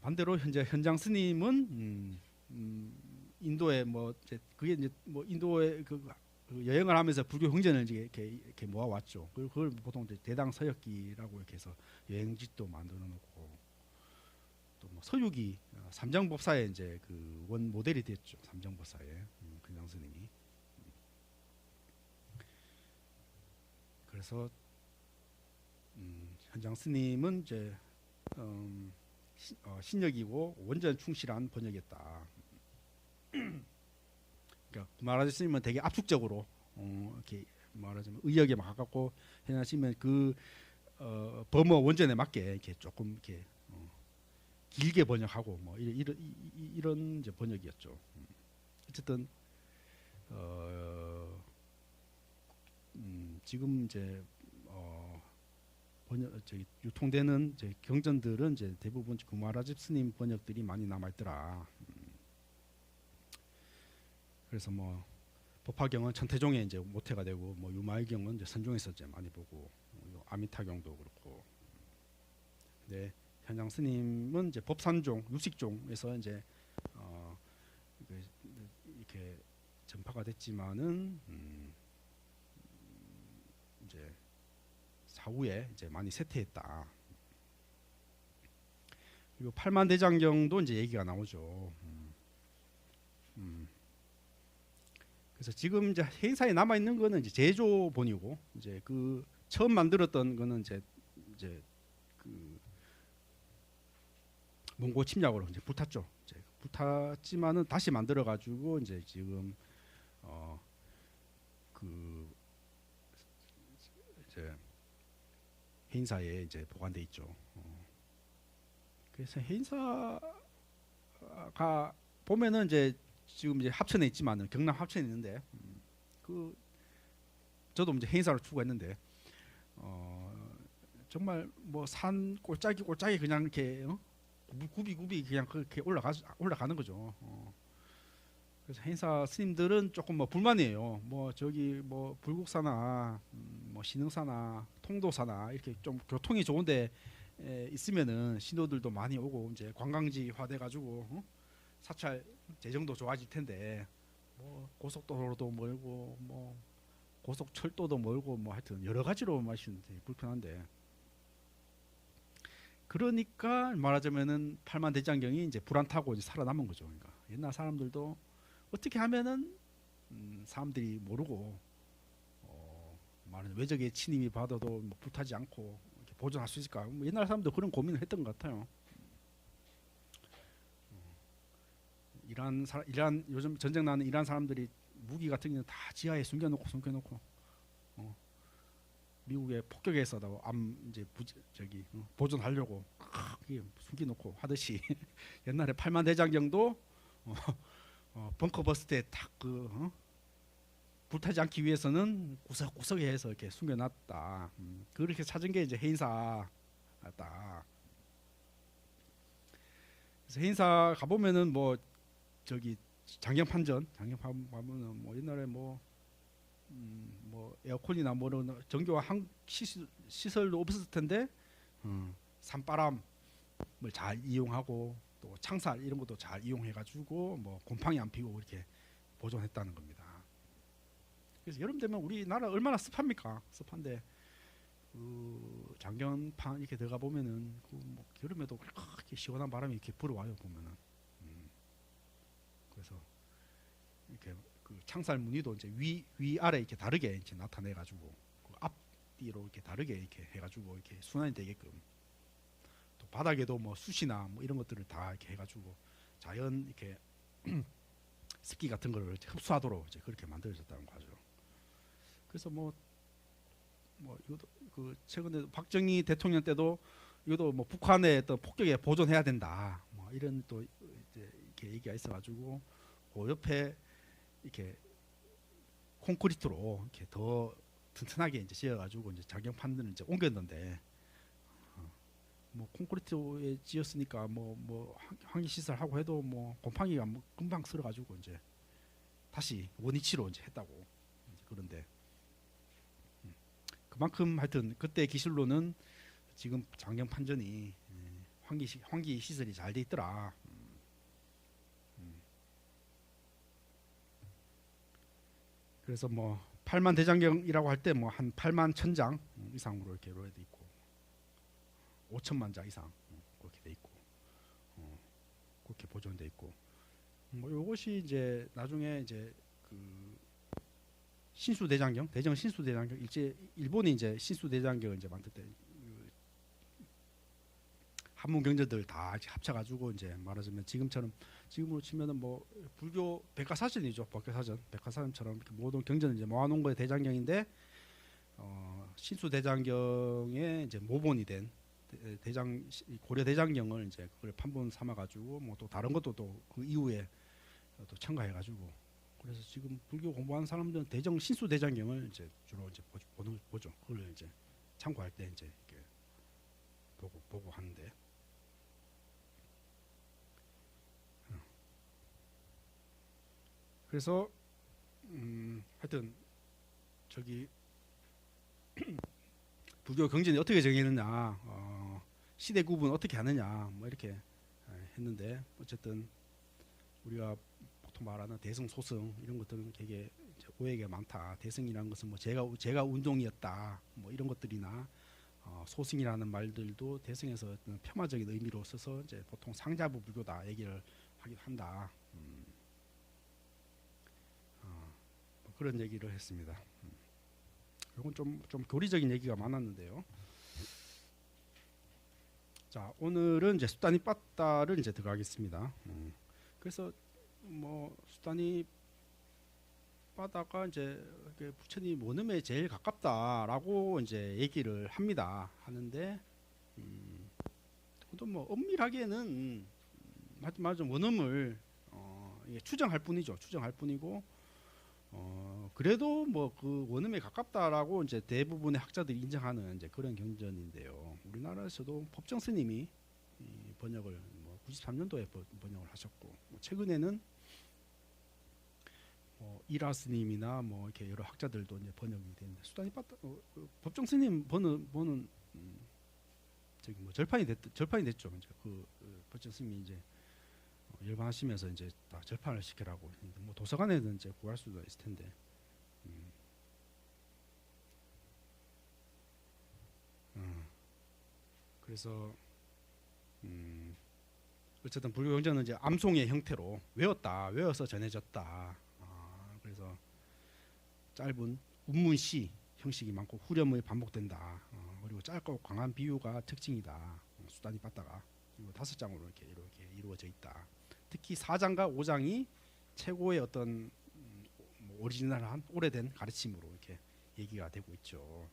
반대로 현재 현장 스님은 인도에 뭐 그게 이제 뭐 인도에 그 여행을 하면서 불교 경전을 이렇게 모아왔죠. 그걸 보통 이제 대당 서역기라고 이렇게 해서 여행지도 만들어 놓고 또 뭐 서유기 삼장법사의 이제 그 원 모델이 됐죠. 삼장법사의 현장 스님이. 그래서 현장 스님은 이제 신역이고 원전 충실한 번역이었다. 그러니까 구마라집 스님은 되게 압축적으로 이렇게 말하자면 의역에 막 가깝고 현장 스님은 그 범어 원전에 맞게 이렇게 조금 이렇게 길게 번역하고 뭐 이런 이제 번역이었죠. 어쨌든 지금 이제 유통되는 이제 경전들은 이제 대부분 구마라집 스님 번역들이 많이 남아 있더라. 그래서 뭐 법화경은 천태종의 이제 모태가 되고 뭐 유마의경은 이제 선종에서 이제 많이 보고 아미타경도 그렇고 네, 현장 스님은 이제 법산종, 육식종에서 이제 어, 이렇게 전파가 됐지만은 이제 사후에 이제 많이 쇠퇴했다. 그리고 팔만대장경도 이제 얘기가 나오죠. 그래서 지금 이제 행사에 남아 있는 거는 이제 제조본이고 이제 그 처음 만들었던 거는 이제 그 몽고 침략으로 이제 불탔죠. 이제 불탔지만은 다시 만들어 가지고 이제 지금 그 이제 해인사에 이제 보관돼 있죠. 그래서 해인사가 보면은 이제 지금 이제 합천에 있지만은 경남 합천에 있는데 그 저도 이제 해인사를 추구했는데 정말 뭐 산 꼴짜기 그냥 이렇게 굽이 그냥 그렇게 올라가는 거죠. 그래서 해인사 스님들은 조금 뭐 불만이에요. 뭐 저기 뭐 불국사나 뭐 신흥사나 통도사나 이렇게 좀 교통이 좋은데 있으면은 신도들도 많이 오고 이제 관광지화 돼가지고 사찰 재정도 좋아질 텐데 뭐 고속도로도 멀고 뭐 고속철도도 멀고 뭐 하여튼 여러 가지로 마시는데 불편한데 그러니까 말하자면은 팔만대장경이 이제 불안 타고 이제 살아남은 거죠. 그러니까 옛날 사람들도 어떻게 하면은 사람들이 모르고 말하자면 외적의 침입이 받아도 뭐 불타지 않고 이렇게 보존할 수 있을까? 뭐 옛날 사람도 그런 고민을 했던 것 같아요. 이란 요즘 전쟁 나는 이란 사람들이 무기 같은 경우는 다 지하에 숨겨놓고 미국의 폭격에서도 이제 보존하려고 숨겨놓고 하듯이 옛날에 팔만대장경도 벙커 버스 때 딱 불타지 않기 위해서는 구석구석에 해서 이렇게 숨겨놨다. 그렇게 찾은 게 이제 해인사다. 그래서 해인사 가보면은 뭐 저기 장경판전 가면은 뭐 옛날에 뭐 에어컨이나 뭐는 전기와 시설도 없었을 텐데 산바람을 잘 이용하고 또 창살 이런 것도 잘 이용해가지고 뭐 곰팡이 안 피고 이렇게 보존했다는 겁니다. 그래서 여름 되면 우리나라 얼마나 습합니까? 습한데 그 장경판 이렇게 들어가 보면은 뭐 여름에도 그렇게 시원한 바람이 이렇게 불어와요 보면은. 그래서 이렇게 그 창살 무늬도 이제 위 아래 이렇게 다르게 이렇게 나타내가지고 그 앞뒤로 이렇게 다르게 이렇게 해가지고 이렇게 순환이 되게끔 또 바닥에도 뭐 숯이나 뭐 이런 것들을 다 이렇게 해가지고 자연 이렇게 습기 같은 거를 이제 흡수하도록 이제 그렇게 만들어졌다는 거죠. 그래서 뭐 이것도 그 최근에 박정희 대통령 때도 이것도 뭐 북한의 어떤 폭격에 보존해야 된다. 뭐 이런 또 이제 이렇게 얘기가 있어가지고 그 옆에 이렇게 콘크리트로 이렇게 더 튼튼하게 이제 지어가지고 이제 장경판들을 이제 옮겼는데 뭐 콘크리트에 지었으니까 뭐 환기 시설 하고 해도 뭐 곰팡이가 뭐 금방 쓸어가지고 이제 다시 원위치로 이제 했다고. 그런데 그만큼 하여튼 그때 기술로는 지금 장경판전이 환기 시설이 잘 돼 있더라. 그래서 뭐 8만 대장경이라고 할 때 뭐 한 8만 천장 이상으로 이렇게 로에 돼 있고 5천만 장 이상 그렇게 돼 있고 그렇게 보존돼 있고 뭐 이것이 이제 나중에 이제 그 신수대장경 대정 신수대장경 이제 일본이 이제 신수대장경을 이제 만들 때 한문 경전들 다 합쳐가지고 이제 말하자면 지금으로 치면은 뭐 불교 백과사전이죠. 백과사전처럼 이렇게 모든 경전을 이제 모아놓은 거에 대장경인데 신수대장경의 이제 모본이 된 고려 대장경을 이제 그걸 판본 삼아가지고 뭐 또 다른 것도 또 그 이후에 또 첨가해가지고 그래서 지금 불교 공부하는 사람들은 대정 신수대장경을 이제 주로 이제 보죠. 그걸 이제 참고할 때 이제 이렇게 보고 하는데. 그래서 하여튼 저기 불교 경전이 어떻게 정했느냐 시대 구분 어떻게 하느냐 뭐 이렇게 했는데 어쨌든 우리가 보통 말하는 대승 소승 이런 것들은 되게 이제 오해가 많다. 대승이라는 것은 뭐 제가 운동이었다 뭐 이런 것들이나 소승이라는 말들도 대승에서 어떤 폄하적인 의미로 써서 이제 보통 상자부 불교다 얘기를 하기도 한다. 뭐 그런 얘기를 했습니다. 이건 좀 교리적인 얘기가 많았는데요. 자, 오늘은 이제 수다니 빠따를 이제 들어가겠습니다. 그래서 뭐 수다니 빠따가 이제 부처님 원음에 제일 가깝다라고 이제 얘기를 합니다. 하는데 또 뭐 엄밀하게는 맞아 원음을 이게 추정할 뿐이죠. 추정할 뿐이고 그래도 뭐 그 원음에 가깝다라고 이제 대부분의 학자들이 인정하는 이제 그런 경전인데요. 우리나라에서도 법정 스님이 이 번역을 뭐 93년도에 번역을 하셨고 뭐 최근에는 이라 스님이나 뭐 이렇게 여러 학자들도 이제 번역이 됐는데 수다니 빠따 법정 스님 번은 저기 뭐 절판이 됐죠. 이제 그 법정 스님이 이제 열반하시면서 이제 다 절판을 시키라고 뭐 도서관에는 이제 구할 수도 있을 텐데. 그래서 어쨌든 불교 경전은 이제 암송의 형태로 외워서 전해졌다. 그래서 짧은 운문시 형식이 많고 후렴이 반복된다. 그리고 짧고 강한 비유가 특징이다. 수다니 빠따가 그리고 5장으로 이렇게 이루어져 있다. 특히 4장과 5장이 최고의 어떤 뭐 오리지널한 오래된 가르침으로 이렇게 얘기가 되고 있죠.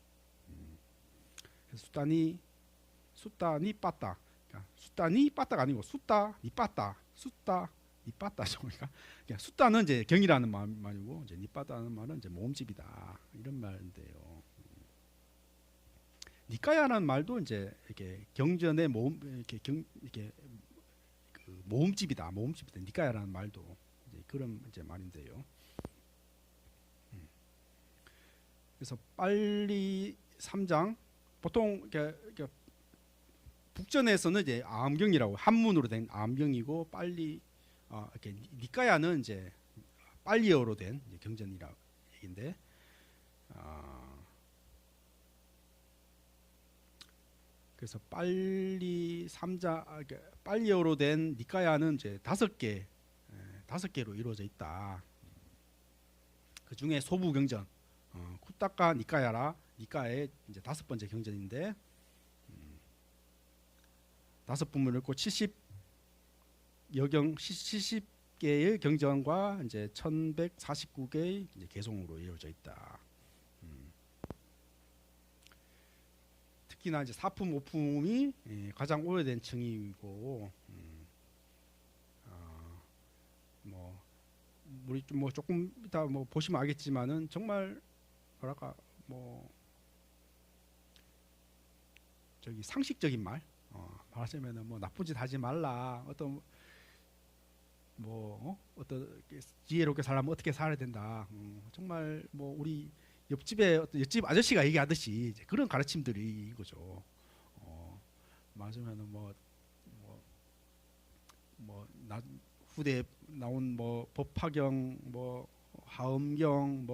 그래서 수다니 빠따, 그러니까 수다니 빠따가 아니고 수다니 빠따, 니 빠따죠. 그러니까 수다는 이제 경이라는 말이고 이제 니 빠따는 말은 이제 모음집이다 이런 말인데요. 니까야라는 말도 이제 이렇게 경전의 모음 이렇게 그 모음집이다. 니까야라는 말도 이제 그런 이제 말인데요. 그래서 빨리 3장 보통 이렇게 북전에서는 이제 암경이라고 한문으로 된 암경이고 빨리 이렇게 니까야는 이제 빨리어로 된 경전이라 얘긴데 그래서 빨리 3자 빨리어로 된 니까야는 이제 5개로 이루어져 있다. 그 중에 소부 경전 쿠타카 니까야라 니까의 이제 5번째 경전인데 5부문을 읽고 70개의 경전과 이제 1149개의 이제 개송으로 이루어져 있다. 특히나 이제 4품, 5품이 가장 오래된 층이고 뭐 우리 좀 뭐 조금 이따 뭐 보시면 알겠지만은 정말 뭐랄까 뭐 저기 상식적인 말 말하자면은 뭐 나쁜 짓 하지 말라 어떤 어떤 지혜롭게 살려면 어떻게 살아야 된다 정말 뭐 우리 옆집 아저씨가 얘기하듯이 이제 그런 가르침들이 이거죠. 말하자면은 후대에 나온 뭐 법화경 뭐 하엄경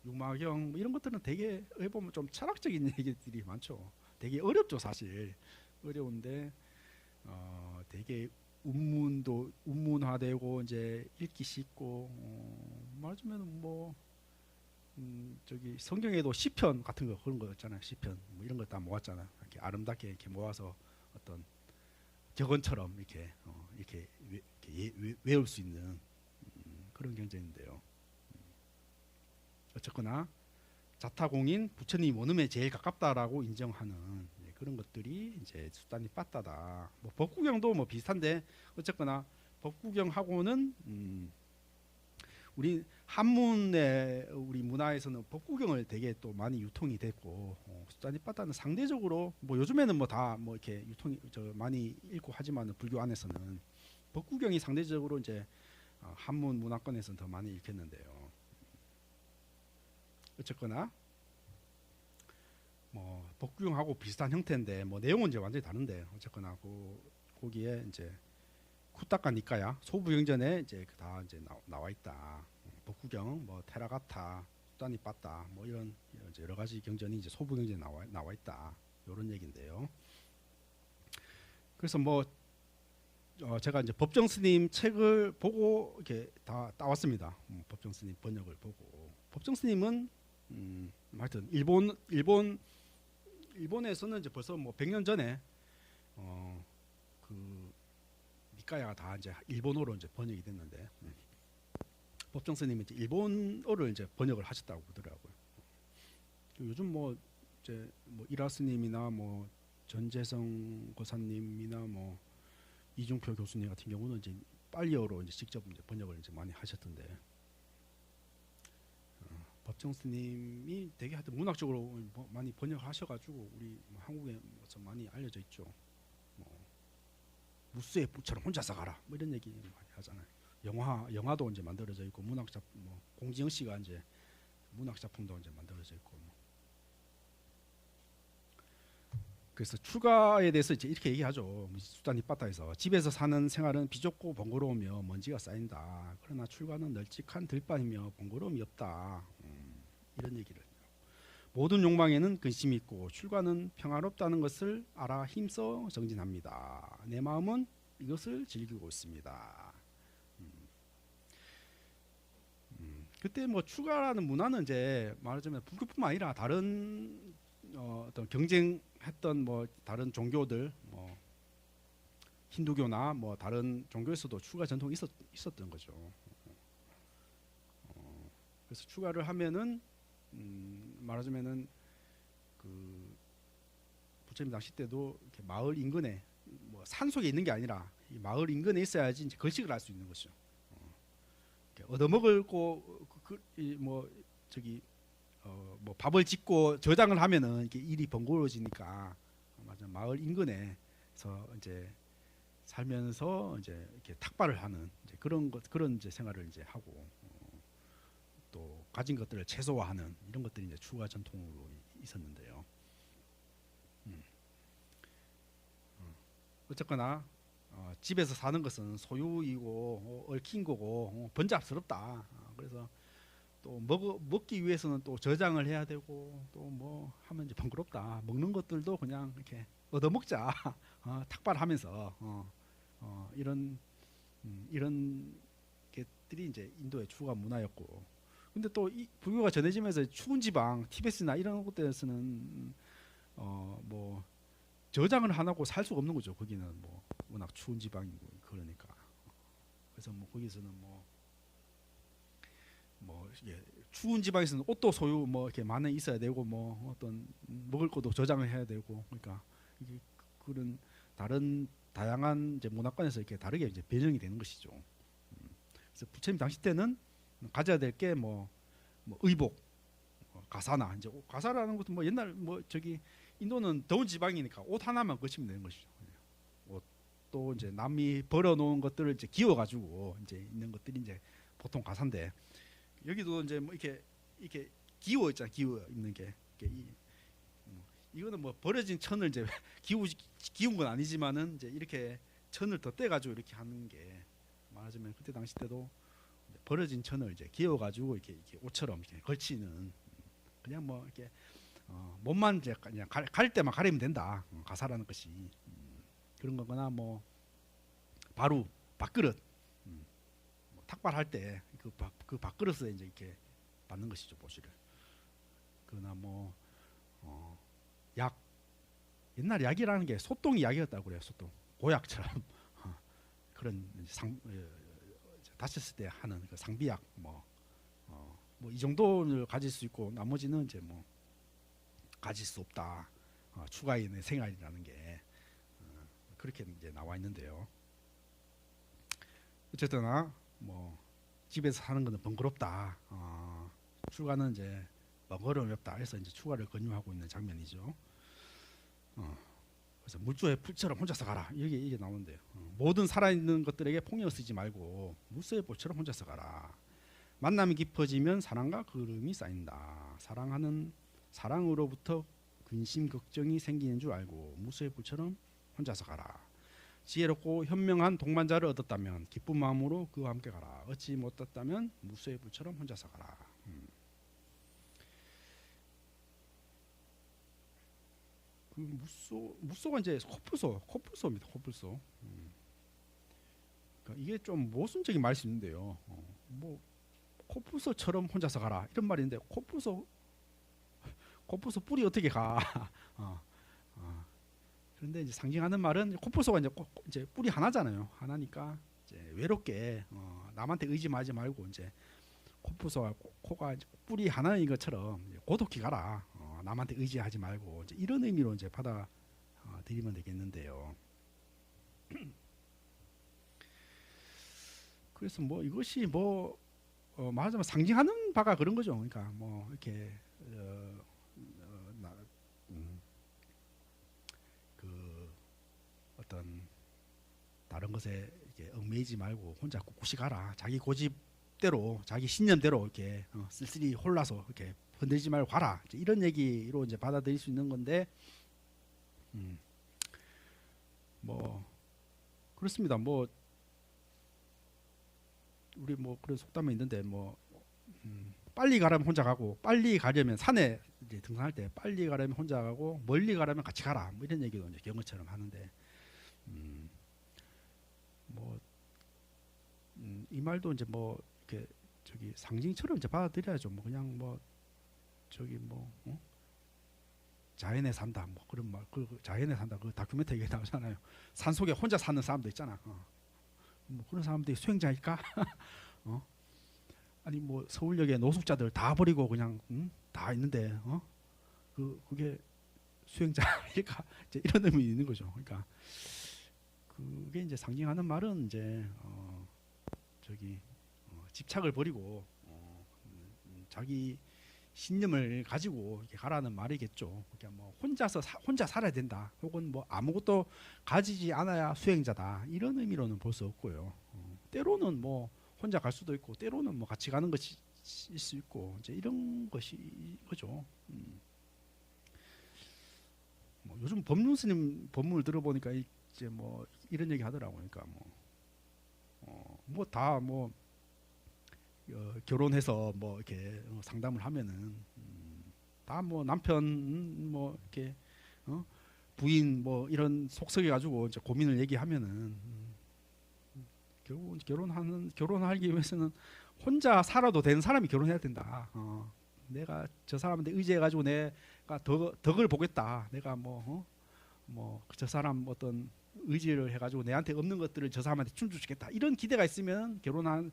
육마경 뭐 이런 것들은 되게 보면 좀 철학적인 얘기들이 많죠. 되게 어렵죠 사실. 어려운데 되게 운문화되고 이제 읽기 쉽고 말하자면 뭐 저기 성경에도 시편 같은 거 그런 거 있잖아요. 시편 뭐 이런 거 다 모았잖아요. 이렇게 아름답게 이렇게 모아서 어떤 격언처럼 이렇게 외울 수 있는 그런 경전인데요. 어쨌거나 자타공인 부처님 원음에 제일 가깝다라고 인정하는 그런 것들이 이제 수다니 빠따다. 뭐 법구경도 뭐 비슷한데 어쨌거나 법구경하고는 우리 한문의 우리 문화에서는 법구경을 되게 또 많이 유통이 됐고 수다니 빠따는 상대적으로 뭐 요즘에는 뭐 다 뭐 이렇게 유통이 많이 읽고 하지만 불교 안에서는 법구경이 상대적으로 이제 한문 문화권에서는 더 많이 읽혔는데요. 어쨌거나 뭐 법규형하고 비슷한 형태인데 뭐 내용은 이제 완전히 다른데 어쨌거나 거기에 이제 쿠타카 니까야 소부경전에 이제 다 이제 나와 있다. 법구경 뭐 테라가타, 수다니빠따 뭐 이런 이제 여러 가지 경전이 이제 소부경전에 나와 있다. 이런 얘기인데요. 그래서 뭐 제가 이제 법정 스님 책을 보고 이렇게 다 따왔습니다. 법정 스님 번역을 보고 법정 스님은 하여튼 일본에서는 이제 벌써 뭐 100년 전에 그 니까야가 다 이제 일본어로 이제 번역이 됐는데 법정 스님이 이제 일본어를 이제 번역을 하셨다고 그러더라고요. 요즘 뭐 이제 뭐 이라 스님이나 뭐 전재성 고사님이나 뭐 이중표 교수님 같은 경우는 이제 빨리어로 이제 직접 이제 번역을 이제 많이 하셨던데 법정 스님이 되게 하여튼 문학적으로 뭐 많이 번역하셔가지고 우리 뭐 한국에서 많이 알려져 있죠. 뭐 무쇠의 뿔처럼 혼자서 가라 뭐 이런 얘기 많이 하잖아요. 영화도 이제 만들어져 있고 문학 작품 뭐 공지영 씨가 이제 문학 작품도 이제 만들어져 있고 뭐. 그래서 출가에 대해서 이제 이렇게 얘기하죠. 수다니빠따에서 집에서 사는 생활은 비좁고 번거로우며 먼지가 쌓인다. 그러나 출가는 널찍한 들판이며 번거로움이 없다. 이런 얘기를 해요. 모든 욕망에는 근심이 있고 출가는 평화롭다는 것을 알아 힘써 정진합니다. 내 마음은 이것을 즐기고 있습니다. 그때 뭐 출가라는 문화는 이제 말하자면 불교뿐만 아니라 다른 어떤 경쟁했던 뭐 다른 종교들 뭐 힌두교나 뭐 다른 종교에서도 출가 전통이 있었던 거죠. 그래서 출가를 하면은 말하자면은 그 부처님 당시 때도 이렇게 마을 인근에 뭐 산 속에 있는 게 아니라 이 마을 인근에 있어야지 이제 걸식을 할 수 있는 것이죠. 얻어먹을 뭐 저기 뭐 밥을 짓고 저장을 하면은 이렇게 일이 번거로워지니까 맞아 마을 인근에서 이제 살면서 이제 이렇게 탁발을 하는 이제 그런 이제 생활을 이제 하고 또 가진 것들을 최소화하는 이런 것들이 이제 출가 전통으로 있었는데요. 어쨌거나 집에서 사는 것은 소유이고 얽힌 거고 번잡스럽다. 그래서 또 먹기 위해서는 또 저장을 해야 되고 또 뭐 하면 이제 번거롭다. 먹는 것들도 그냥 이렇게 얻어먹자. 탁발하면서 이런 것들이 이제 인도의 출가 문화였고. 근데 또 이 불교가 전해지면서 추운 지방 티베트나 이런 곳에서는 뭐 저장을 안 하고 살 수가 없는 거죠. 거기는 뭐 워낙 추운 지방이고 그러니까. 그래서 뭐 거기서는 뭐 이게 추운 지방에서는 옷도 소유 뭐 이렇게 많이 있어야 되고 뭐 어떤 먹을 것도 저장을 해야 되고 그러니까 이게 그런 다른 다양한 이제 문화권에서 이렇게 다르게 이제 변형이 되는 것이죠. 그래서 부처님 당시 때는 가져야 될 게 뭐 의복, 가사나 이제 가사라는 것도 뭐 옛날 뭐 저기 인도는 더운 지방이니까 옷 하나만 거치면 되는 것이죠. 옷도 이제 남이 벌어놓은 것들을 이제 기워가지고 이제 있는 것들이 이제 보통 가사인데 여기도 이제 뭐 이렇게 기워 있잖아. 기워 있는 게 이거는 뭐 버려진 천을 이제 기운 건 아니지만은 이제 이렇게 천을 덧대가지고 이렇게 하는 게 말하자면 그때 당시 때도 버려진 천을 이제 기워가지고 이렇게 옷처럼 이렇게 걸치는 그냥 뭐 이렇게 몸만 이제 그냥 가릴 때만 가리면 된다. 가사라는 것이 그런 거거나 뭐 바로 밥그릇 뭐 탁발할 때 그 밥그릇에 이제 이렇게 받는 것이죠. 보시를. 그러나 뭐 약 옛날 약이라는 게 소똥이 약이었다고 그래요. 소똥 고약처럼 그런 다쳤을 때 하는 그 상비약 뭐 이 정도를 가질 수 있고 나머지는 이제 뭐 가질 수 없다. 추가인의 생활이라는 게 그렇게 이제 나와 있는데요. 어쨌거나 뭐 집에서 사는 것은 번거롭다. 출가는 이제 번거로움이 없다. 해서 이제 출가를 권유하고 있는 장면이죠. 그래서 물조의 풀처럼 혼자서 가라. 이게 나오는데요. 모든 살아있는 것들에게 폭력을 쓰지 말고 물소의 풀처럼 혼자서 가라. 만남이 깊어지면 사랑과 그름이 쌓인다. 사랑으로부터 근심 걱정이 생기는 줄 알고 무수의 불처럼 혼자서 가라. 지혜롭고 현명한 동반자를 얻었다면 기쁜 마음으로 그와 함께 가라. 얻지 못했다면 무수의 불처럼 혼자서 가라. 그 무소가 이제 코뿔소입니다. 코뿔소. 그러니까 이게 좀 모순적인 말일 수 있는데요. 뭐 코뿔소처럼 혼자서 가라 이런 말이 있는데 코뿔소 뿔이 어떻게 가? 그런데 이제 상징하는 말은 코뿔소가 이제 뿔이 하나잖아요. 하나니까 이제 외롭게 남한테 의지하지 말고 이제 코뿔소가 코가 이제 뿔이 하나인 것처럼 고독히 가라. 남한테 의지하지 말고 이제 이런 의미로 이제 받아 드리면 되겠는데요. 그래서 뭐 이것이 뭐 말하자면 상징하는 바가 그런 거죠. 그러니까 뭐 이렇게 그 어떤 다른 것에 이렇게 얽매이지 말고 혼자 꿋꿋이 가라. 자기 고집대로, 자기 신념대로 이렇게 쓸쓸히 홀라서 이렇게 흔들지 말고 가라. 이런 얘기로 이제 받아들일 수 있는 건데, 뭐 그렇습니다. 뭐 우리 뭐 그런 속담이 있는데 뭐 빨리 가려면 혼자 가고 빨리 가려면 산에 이제 등산할 때 빨리 가려면 혼자 가고 멀리 가려면 같이 가라. 뭐 이런 얘기도 이제 경어처럼 하는데 뭐 이 말도 이제 뭐 이렇게 저기 상징처럼 이제 받아들여야죠. 뭐 그냥 뭐 저기 뭐 자연에 산다 뭐 그런 말 그 자연에 산다 그 다큐멘터리에 나오잖아요. 산 속에 혼자 사는 사람도 있잖아. 뭐 그런 사람들이 수행자일까? 아니 뭐 서울역에 노숙자들 다 버리고 그냥 다 있는데 그게 수행자일까? 이제 이런 의미 있는 거죠. 그러니까 그게 이제 상징하는 말은 이제 저기 집착을 버리고 자기 신념을 가지고 이렇게 가라는 말이겠죠. 그러니까 뭐 혼자 살아야 된다. 혹은 뭐 아무것도 가지지 않아야 수행자다. 이런 의미로는 볼 수 없고요. 때로는 뭐 혼자 갈 수도 있고, 때로는 뭐 같이 가는 것이 있을 수 있고, 이제 이런 것이 거죠. 뭐 요즘 법륜 스님 법문을 들어보니까 이제 뭐 이런 얘기 하더라고요. 그러니까 뭐 다 뭐 결혼해서 뭐 이렇게 상담을 하면은 다 뭐 남편 뭐 이렇게 부인 뭐 이런 속썩여 가지고 이제 고민을 얘기하면은 결국 결혼하기 위해서는 혼자 살아도 되는 사람이 결혼해야 된다. 내가 저 사람한테 의지해 가지고 내가 덕을 보겠다. 내가 뭐 저 사람 어떤 의지를 해가지고 내한테 없는 것들을 저 사람한테 춤주겠다 이런 기대가 있으면 결혼한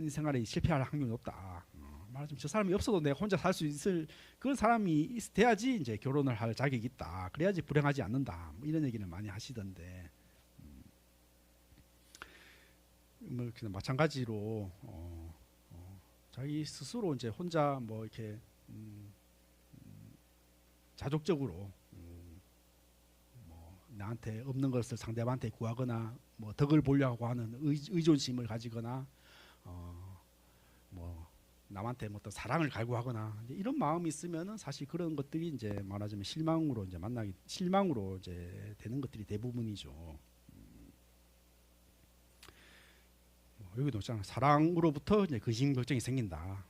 생활에 실패할 확률이 높다. 말하자면 저 사람이 없어도 내가 혼자 살 수 있을 그런 사람이 돼야지 이제 결혼을 할 자격이 있다. 그래야지 불행하지 않는다. 뭐 이런 얘기를 많이 하시던데, 뭐 그냥 마찬가지로 자기 스스로 이제 혼자 뭐 이렇게 자족적으로 나한테 없는 것을 상대방한테 구하거나 뭐 덕을 보려고 하는 의존심을 가지거나 뭐 남한테 뭐 어떤 사랑을 갈구하거나 이제 이런 마음이 있으면은 사실 그런 것들이 이제 말하자면 실망으로 이제 되는 것들이 대부분이죠. 여기도 있잖아. 사랑으로부터 이제 근심 걱정이 생긴다.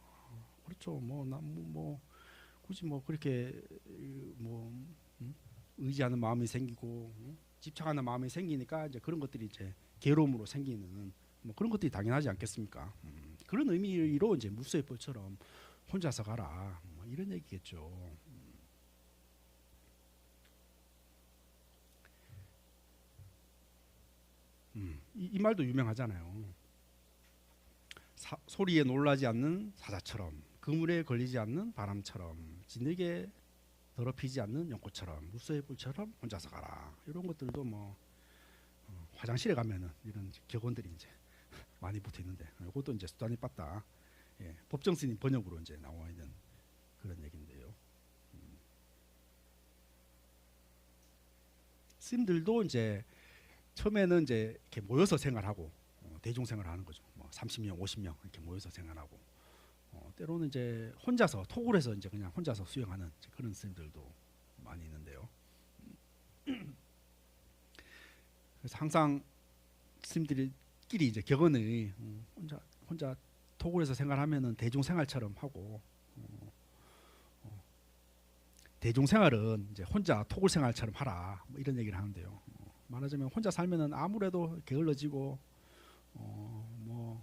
그렇죠. 뭐 굳이 뭐 그렇게 뭐 의지하는 마음이 생기고 집착하는 마음이 생기니까 이제 그런 것들이 이제 괴로움으로 생기는 뭐 그런 것들이 당연하지 않겠습니까? 그런 의미로 이제 무수의 뿔처럼 혼자서 가라 뭐 이런 얘기겠죠. 이 말도 유명하잖아요. 소리에 놀라지 않는 사자처럼, 그물에 걸리지 않는 바람처럼, 진흙에 더럽히지 않는 연꽃처럼, 무수의 뿔처럼 혼자서 가라. 이런 것들도 뭐 화장실에 가면은 이런 격언들이 이제 많이 붙어 있는데, 이것도 이제 수단이 빠따 법정 스님 번역으로 이제 나와 있는 그런 얘기인데요. 스님들도 이제 처음에는 이제 이렇게 모여서 생활하고 대중 생활하는 거죠. 뭐 30명, 50명 이렇게 모여서 생활하고, 때로는 이제 혼자서 토굴에서 이제 그냥 혼자서 수행하는 그런 스님들도 많이 있는. 그래서 항상 스님들끼리 이제 격언을 혼자 토굴에서 생활하면은 대중생활처럼 하고 대중생활은 이제 혼자 토굴 생활처럼 하라 뭐 이런 얘기를 하는데요. 말하자면 혼자 살면은 아무래도 게을러지고 뭐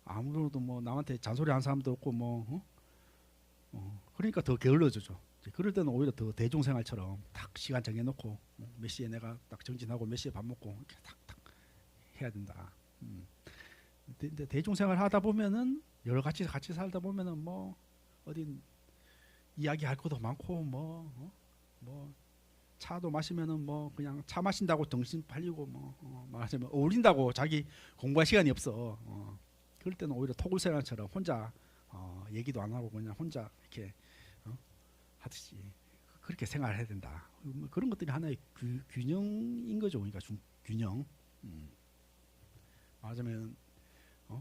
아무래도 뭐 남한테 잔소리하는 사람도 없고 뭐 그러니까 더 게을러지죠. 그럴 때는 오히려 더 대중생활처럼 딱 시간 정해놓고 몇 시에 내가 딱 정진하고 몇 시에 밥 먹고 이렇게 탁탁 해야 된다. 근데 대중생활 하다 보면은 여러 같이 살다 보면은 뭐 어디 이야기할 것도 많고 뭐 차도 마시면은 뭐 그냥 차 마신다고 정신 팔리고 뭐 말하자면 어울린다고 자기 공부할 시간이 없어. 그럴 때는 오히려 토굴생활처럼 혼자 얘기도 안 하고 그냥 혼자 이렇게 하듯이 그렇게 생활을 해야 된다. 뭐 그런 것들이 하나의 균형인 거죠. 그러니까 균형. 말하자면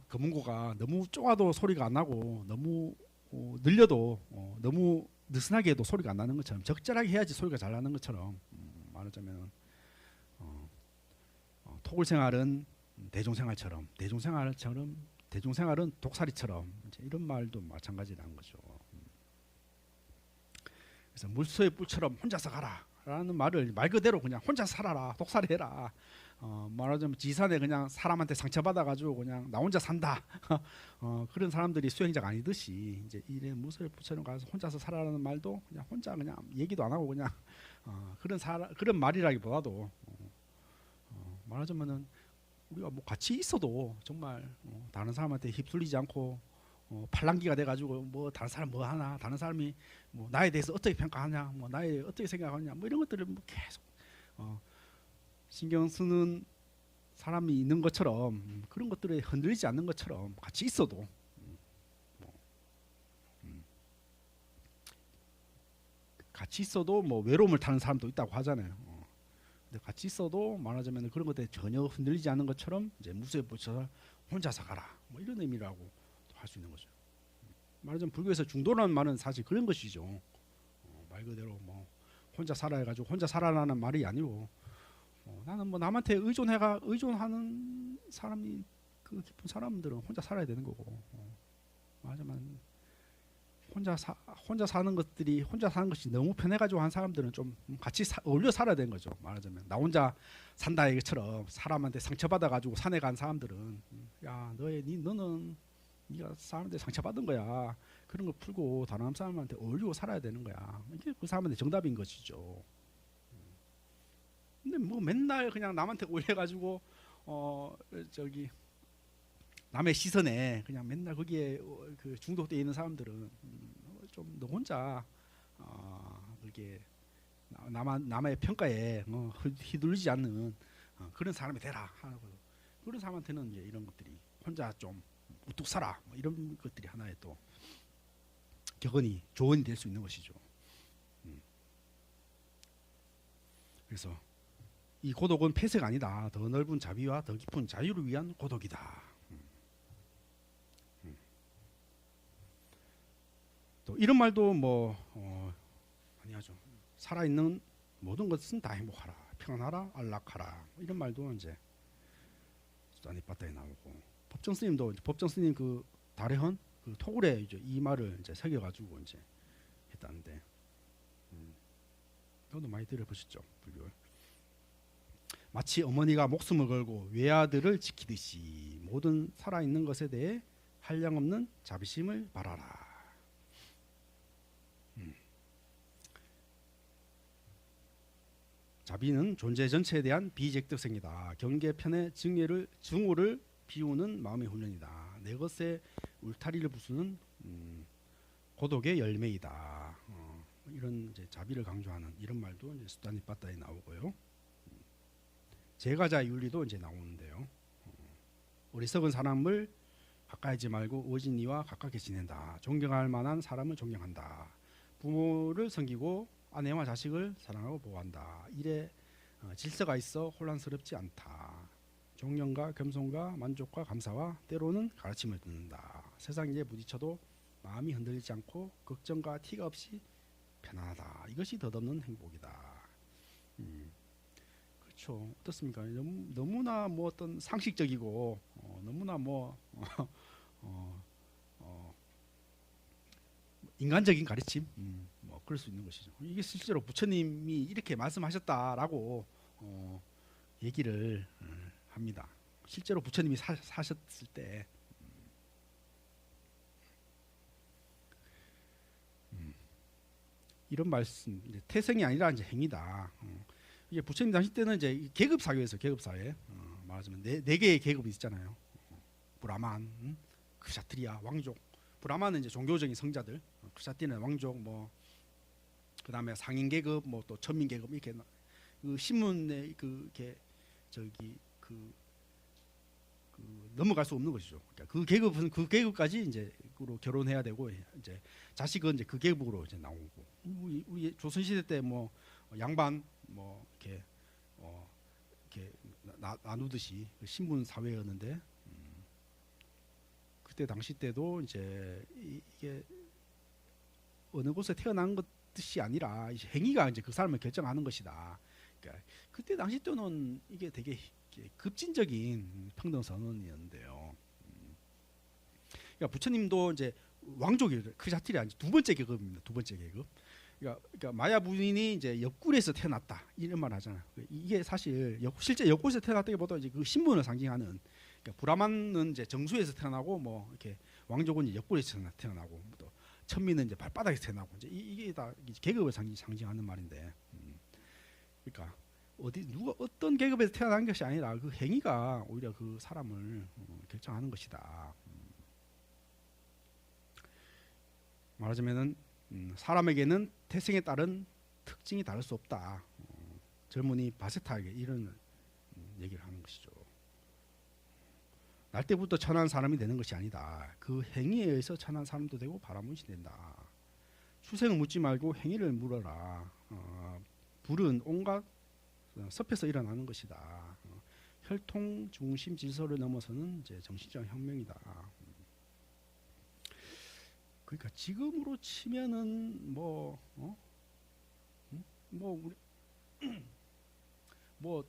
검은고가 너무 쪼아도 소리가 안 나고 너무 늘려도 너무 느슨하게 해도 소리가 안 나는 것처럼 적절하게 해야지 소리가 잘 나는 것처럼 말하자면 토굴 생활은 대중생활처럼 대중생활은 독살이처럼 이런 말도 마찬가지라는 거죠. 그래서 물소의 뿔처럼 혼자서 가라라는 말을 말 그대로 그냥 혼자 살아라, 독살해라. 말하자면 지산에 그냥 사람한테 상처받아가지고 그냥 나 혼자 산다. 그런 사람들이 수행자가 아니듯이 이제 이래 물소의 뿔처럼 가서 혼자서 살아라는 말도 그냥 혼자 그냥 얘기도 안 하고 그냥 그런 말이라기보다도 말하자면은 우리가 뭐 같이 있어도 정말 다른 사람한테 휩쓸리지 않고 팔랑귀가 돼가지고 뭐 다른 사람 뭐 하나, 다른 사람이 뭐 나에 대해서 어떻게 평가하냐, 뭐 나에 어떻게 생각하냐, 뭐 이런 것들을 뭐 계속 신경 쓰는 사람이 있는 것처럼 그런 것들에 흔들리지 않는 것처럼 같이 있어도 같이 있어도 뭐 외로움을 타는 사람도 있다고 하잖아요. 근데 같이 있어도 말하자면 그런 것들에 전혀 흔들리지 않는 것처럼 이제 무쇠에 붙여서 혼자서 가라, 뭐 이런 의미라고 할 수 있는 거죠. 말하자면 불교에서 중도라는 말은 사실 그런 것이죠. 말 그대로 뭐 혼자 살아야 가지고 혼자 살아라는 말이 아니고 나는 뭐 남한테 의존하는 사람이 그 깊은 사람들은 혼자 살아야 되는 거고 말하자면 혼자 사는 것이 너무 편해가지고 한 사람들은 좀 같이 어울려 살아야 되는 거죠. 말하자면 나 혼자 산다 이것처럼 사람한테 상처받아가지고 산에 간 사람들은 야 너는 네가 사람한테 상처받은 거야. 그런 거 풀고 다른 사람한테 어울리고 살아야 되는 거야. 이게 그 사람한테 정답인 것이죠. 근데 뭐 맨날 그냥 남한테 올려가지고 저기 남의 시선에 그냥 맨날 거기에 그 중독되어 있는 사람들은 좀 너 혼자 그게 남의 평가에 휘둘리지 않는 그런 사람이 되라 하고 그런 사람한테는 이제 이런 것들이 혼자 좀 우뚝 살아 뭐 이런 것들이 하나의 또 격언이 조언이 될 수 있는 것이죠. 그래서 이 고독은 폐쇄가 아니다. 더 넓은 자비와 더 깊은 자유를 위한 고독이다. 또 이런 말도 뭐 많이 하죠. 살아있는 모든 것은 다 행복하라, 평안하라, 안락하라. 이런 말도 이제 수다니빠따에 나오고 법정 스님도 법정 스님 그 다래헌 그 토굴에 이제 이 말을 이제 새겨가지고 이제 했다는데 이것도 많이 들어보셨죠 불교. 마치 어머니가 목숨을 걸고 외아들을 지키듯이 모든 살아있는 것에 대해 한량없는 자비심을 바라라. 자비는 존재 전체에 대한 비적격성이다. 경계편의 증오를 비우는 마음의 훈련이다. 내 것에 울타리를 부수는 고독의 열매이다. 이런 이제 자비를 강조하는 이런 말도 이제 수다니빠따에 나오고요. 제가자 윤리도 이제 나오는데요. 어리석은 사람을 가까이지 말고 어진이와 가깝게 지낸다. 존경할 만한 사람을 존경한다. 부모를 섬기고 아내와 자식을 사랑하고 보호한다. 일에 질서가 있어 혼란스럽지 않다. 존경과 겸손과 만족과 감사와 때로는 가르침을 듣는다. 세상 일에 부딪혀도 마음이 흔들리지 않고 걱정과 티가 없이 편안하다. 이것이 덧없는 행복이다. 그렇죠. 어떻습니까? 너무나 뭐 어떤 상식적이고 너무나 뭐 어, 어, 인간적인 가르침, 뭐 그럴 수 있는 것이죠. 이게 실제로 부처님이 이렇게 말씀하셨다라고 얘기를 합니다. 실제로 부처님이 사셨을 때 이런 말씀, 이제 태생이 아니라 이제 행위다. 이게 부처님 당시 때는 이제 계급 사회에서 계급 사회, 말하자면 네 개의 계급이 있잖아요. 브라만, 크샤트리아, 왕족. 브라만은 이제 종교적인 성자들, 크샤트리아는 왕족, 뭐 그다음에 상인 계급, 뭐 또 천민 계급 이렇게 그 신문에 그게 저기 그 넘어갈 수 없는 것이죠. 그러니까 그 계급은 그 계급까지 이제 으로 결혼해야 되고 이제 자식은 이제 그 계급으로 이제 나오고 우리 조선 시대 때 뭐 양반 뭐 이렇게 나누듯이 신분 사회였는데 그때 당시 때도 이제 이게 어느 곳에 태어난 것이 아니라 이제 행위가 이제 그 사람을 결정하는 것이다. 그러니까 그때 당시 때는 이게 되게 급진적인 평등 선언이었는데요. 그러니까 부처님도 이제 왕족이 크샤트리아 두 번째 계급입니다. 두 번째 계급. 그러니까 마야 부인이 이제 옆굴에서 태어났다 이런 말 하잖아요. 이게 사실 실제 옆굴에서 태어났다기보다 이제 그 신분을 상징하는. 그러니까 브라만은 이제 정수에서 태어나고 뭐 이렇게 왕족은 이제 옆굴에서 태어나고 또 천민은 이제 발바닥에서 태어나고 이제 이게 다 계급을 상징하는 말인데. 그러니까 누가 어떤 계급에서 태어난 것이 아니라 그 행위가 오히려 그 사람을 결정하는 것이다. 말하자면은 사람에게는 태생에 따른 특징이 다를 수 없다. 젊은이 바세타에게 이런 얘기를 하는 것이죠. 날 때부터 천한 사람이 되는 것이 아니다. 그 행위에 의해서 천한 사람도 되고 바라문이 된다. 출생을 묻지 말고 행위를 물어라. 불은 온갖 섭에서 일어나는 것이다. 혈통 중심 질서를 넘어서는 이제 정신적 혁명이다. 그러니까 지금으로 치면은 뭐 우리 뭐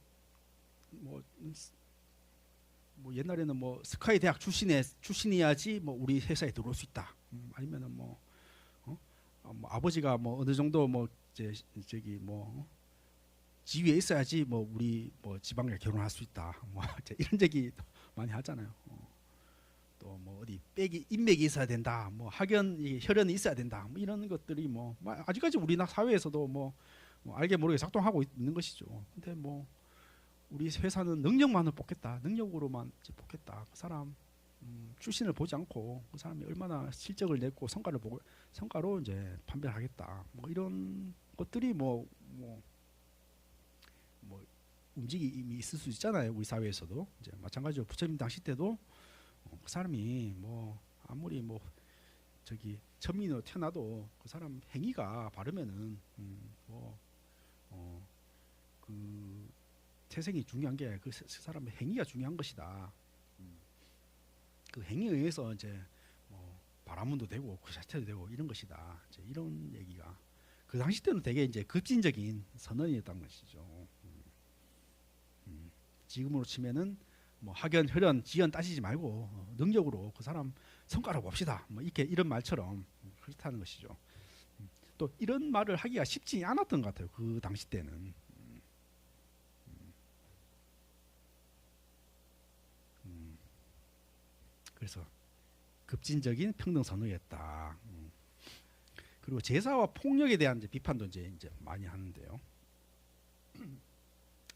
옛날에는 뭐 스카이 대학 출신이야지 뭐 우리 회사에 들어올 수 있다. 아니면은 뭐 아버지가 뭐 어느 정도 뭐 저기 뭐 지위에 있어야지 뭐 우리 뭐 지방에 결혼할 수 있다. 뭐 이런 얘기 많이 하잖아요. 또 뭐 어디 인맥이 있어야 된다. 뭐 혈연이 있어야 된다. 뭐 이런 것들이 뭐 아직까지 우리나라 사회에서도 뭐 알게 모르게 작동하고 있는 것이죠. 근데 뭐 우리 회사는 능력만을 뽑겠다. 능력으로만 이제 뽑겠다. 그 사람 출신을 보지 않고 그 사람이 얼마나 실적을 냈고 성과로 이제 판별을 하겠다. 뭐 이런 것들이 뭐 움직임이 있을 수 있잖아요. 우리 사회에서도 이제 마찬가지로 부처님 당시 때도 그 사람이 뭐 아무리 뭐 저기 천민으로 태어나도 그 사람 행위가 바르면은 그 태생이 중요한 게 그 사람의 행위가 중요한 것이다. 그 행위에 의해서 이제 바라문도 되고 그 자체도 되고 이런 것이다. 이제 이런 얘기가 그 당시 때는 되게 이제 급진적인 선언이었던 것이죠. 지금으로 치면은 뭐 학연, 혈연, 지연 따지지 말고 능력으로 그 사람 성과를 봅시다. 뭐 이런 말처럼 그렇다는 것이죠. 또 이런 말을 하기가 쉽지 않았던 것 같아요. 그 당시 때는. 그래서 급진적인 평등 선언이었다. 그리고 제사와 폭력에 대한 이제 비판도 이제 많이 하는데요.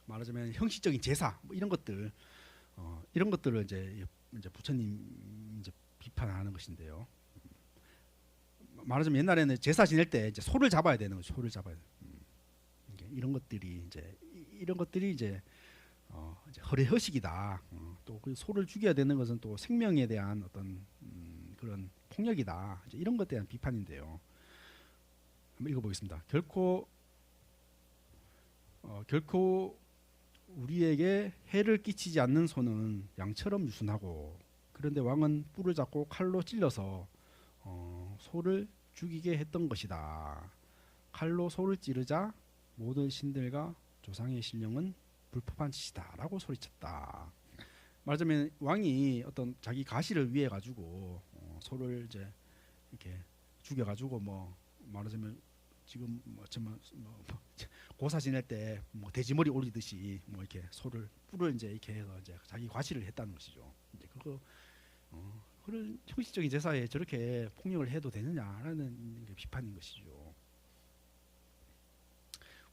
말하자면 형식적인 제사 뭐 이런 것들 이런 것들을 이제 부처님 이제 비판하는 것인데요. 말하자면 옛날에는 제사 지낼 때 이제 소를 잡아야 되는 거죠. 소를 잡아야 돼. 이런 것들이 이제 허례허식이다. 또 그 소를 죽여야 되는 것은 또 생명에 대한 어떤 그런 폭력이다. 이제 이런 것에 대한 비판인데요. 한번 읽어보겠습니다. 결코 우리에게 해를 끼치지 않는 소는 양처럼 유순하고 그런데 왕은 뿔을 잡고 칼로 찔러서 소를 죽이게 했던 것이다. 칼로 소를 찌르자 모든 신들과 조상의 신령은 불법한 짓이다라고 소리쳤다. 말하자면 왕이 어떤 자기 가시를 위해 가지고 소를 이제 이렇게 죽여가지고 뭐 말하자면 지금 뭐 고사 지낼 때 뭐 돼지머리 올리듯이 뭐 이렇게 소를 뿔을 이제 이렇게 해서 이제 자기 과시를 했다는 것이죠. 이제 그거 그런 형식적인 제사에 저렇게 폭력을 해도 되느냐라는 게 비판인 것이죠.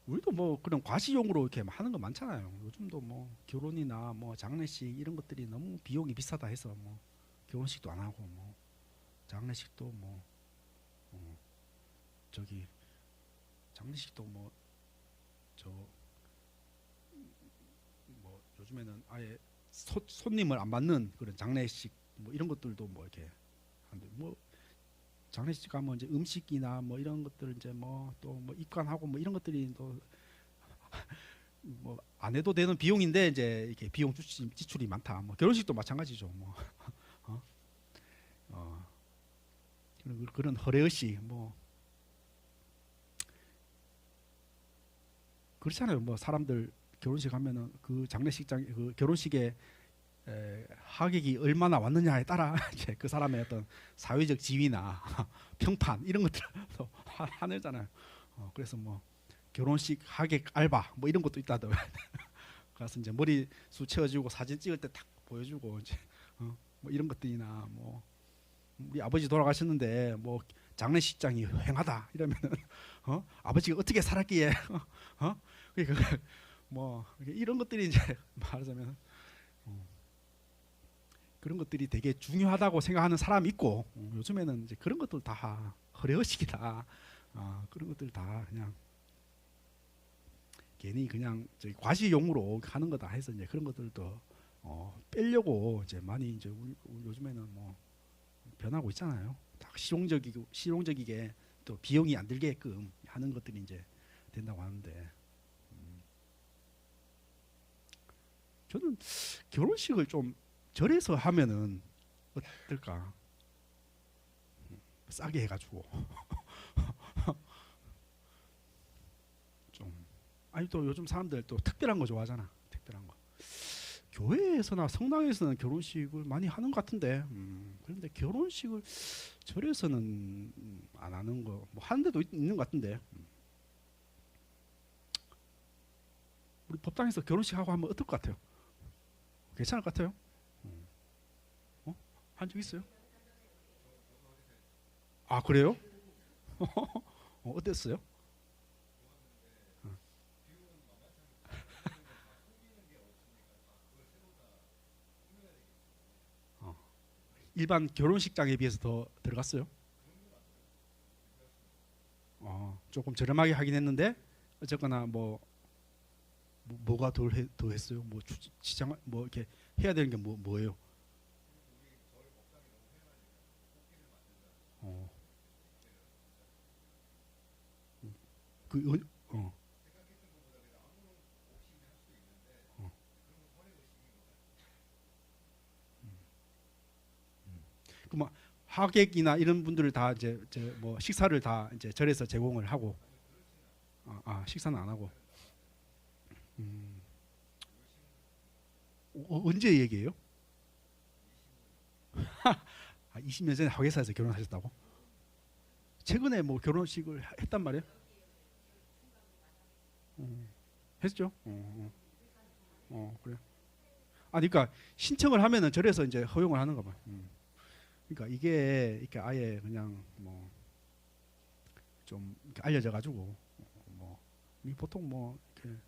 우리도 뭐 그런 과시용으로 이렇게 하는 거 많잖아요. 요즘도 뭐 결혼이나 뭐 장례식 이런 것들이 너무 비용이 비싸다 해서 뭐 결혼식도 안 하고 뭐 장례식도 뭐 저기 장례식도 뭐 요즘에는 아예 손님을 안 받는 그런 장례식 뭐 이런 것들도 뭐 이렇게 한데 뭐 장례식 가면 이제 음식이나 뭐 이런 것들 이제 뭐 또 뭐 입관하고 뭐 이런 것들이 또 뭐 안 해도 되는 비용인데 이제 이렇게 비용 지출이 많다. 뭐 결혼식도 마찬가지죠. 뭐 그런 허례의식 뭐 그렇잖아요. 뭐 사람들 결혼식 하면은 그 장례식장 그 결혼식에 하객이 얼마나 왔느냐에 따라 이제 그 사람의 어떤 사회적 지위나 평판 이런 것들도 하늘잖아요. 그래서 뭐 결혼식 하객 알바 뭐 이런 것도 있다더. 가서 이제 머리 숱 채워주고 사진 찍을 때 탁 보여주고 이제 뭐 이런 것들이나 뭐 우리 아버지 돌아가셨는데 뭐 장례식장이 휑하다 이러면은 아버지가 어떻게 살았기에 그러니까 뭐 이런 것들이 이제 말하자면 그런 것들이 되게 중요하다고 생각하는 사람이 있고 요즘에는 이제 그런 것들 다 허례의식이다. 그런 것들 다 그냥 괜히 그냥 저기 과시용으로 하는 거다 해서 이제 그런 것들도 빼려고 이제 많이 이제 우리 요즘에는 뭐 변하고 있잖아요. 다 실용적이게 또 비용이 안 들게끔 하는 것들이 이제 된다고 하는데 저는 결혼식을 좀 절에서 하면은 어떨까? 싸게 해가지고 좀 아니 또 요즘 사람들 또 특별한 거 좋아하잖아. 특별한 거. 교회에서나 성당에서는 결혼식을 많이 하는 것 같은데 그런데 결혼식을 절에서는 안 하는 거 뭐 하는 데도 있는 것 같은데 우리 법당에서 결혼식 하고 하면 어떨 것 같아요? 괜찮을 것 같아요? 한 적 있어요? 아 그래요? 어땠어요? 일반 결혼식장에 비해서 더 들어갔어요? 조금 저렴하게 하긴 했는데 어쨌거나 뭐가 더 했어요? 뭐 시장 뭐 이렇게 해야 되는 게 뭐예요? 어, 그 그뭐 하객이나 이런 분들을 다 이제 뭐 식사를 다 이제 절에서 제공을 하고 식사는 안 하고 언제 얘기해요? 20년 전에 학예사에서 결혼하셨다고? 최근에 뭐 결혼식을 했단 말이에요? 했죠? 그래. 그러니까 신청을 하면은 절에서 이제 허용을 하는가 봐. 그러니까 이게 이렇게 아예 그냥 뭐 좀 알려져 가지고 뭐 보통 뭐 이렇게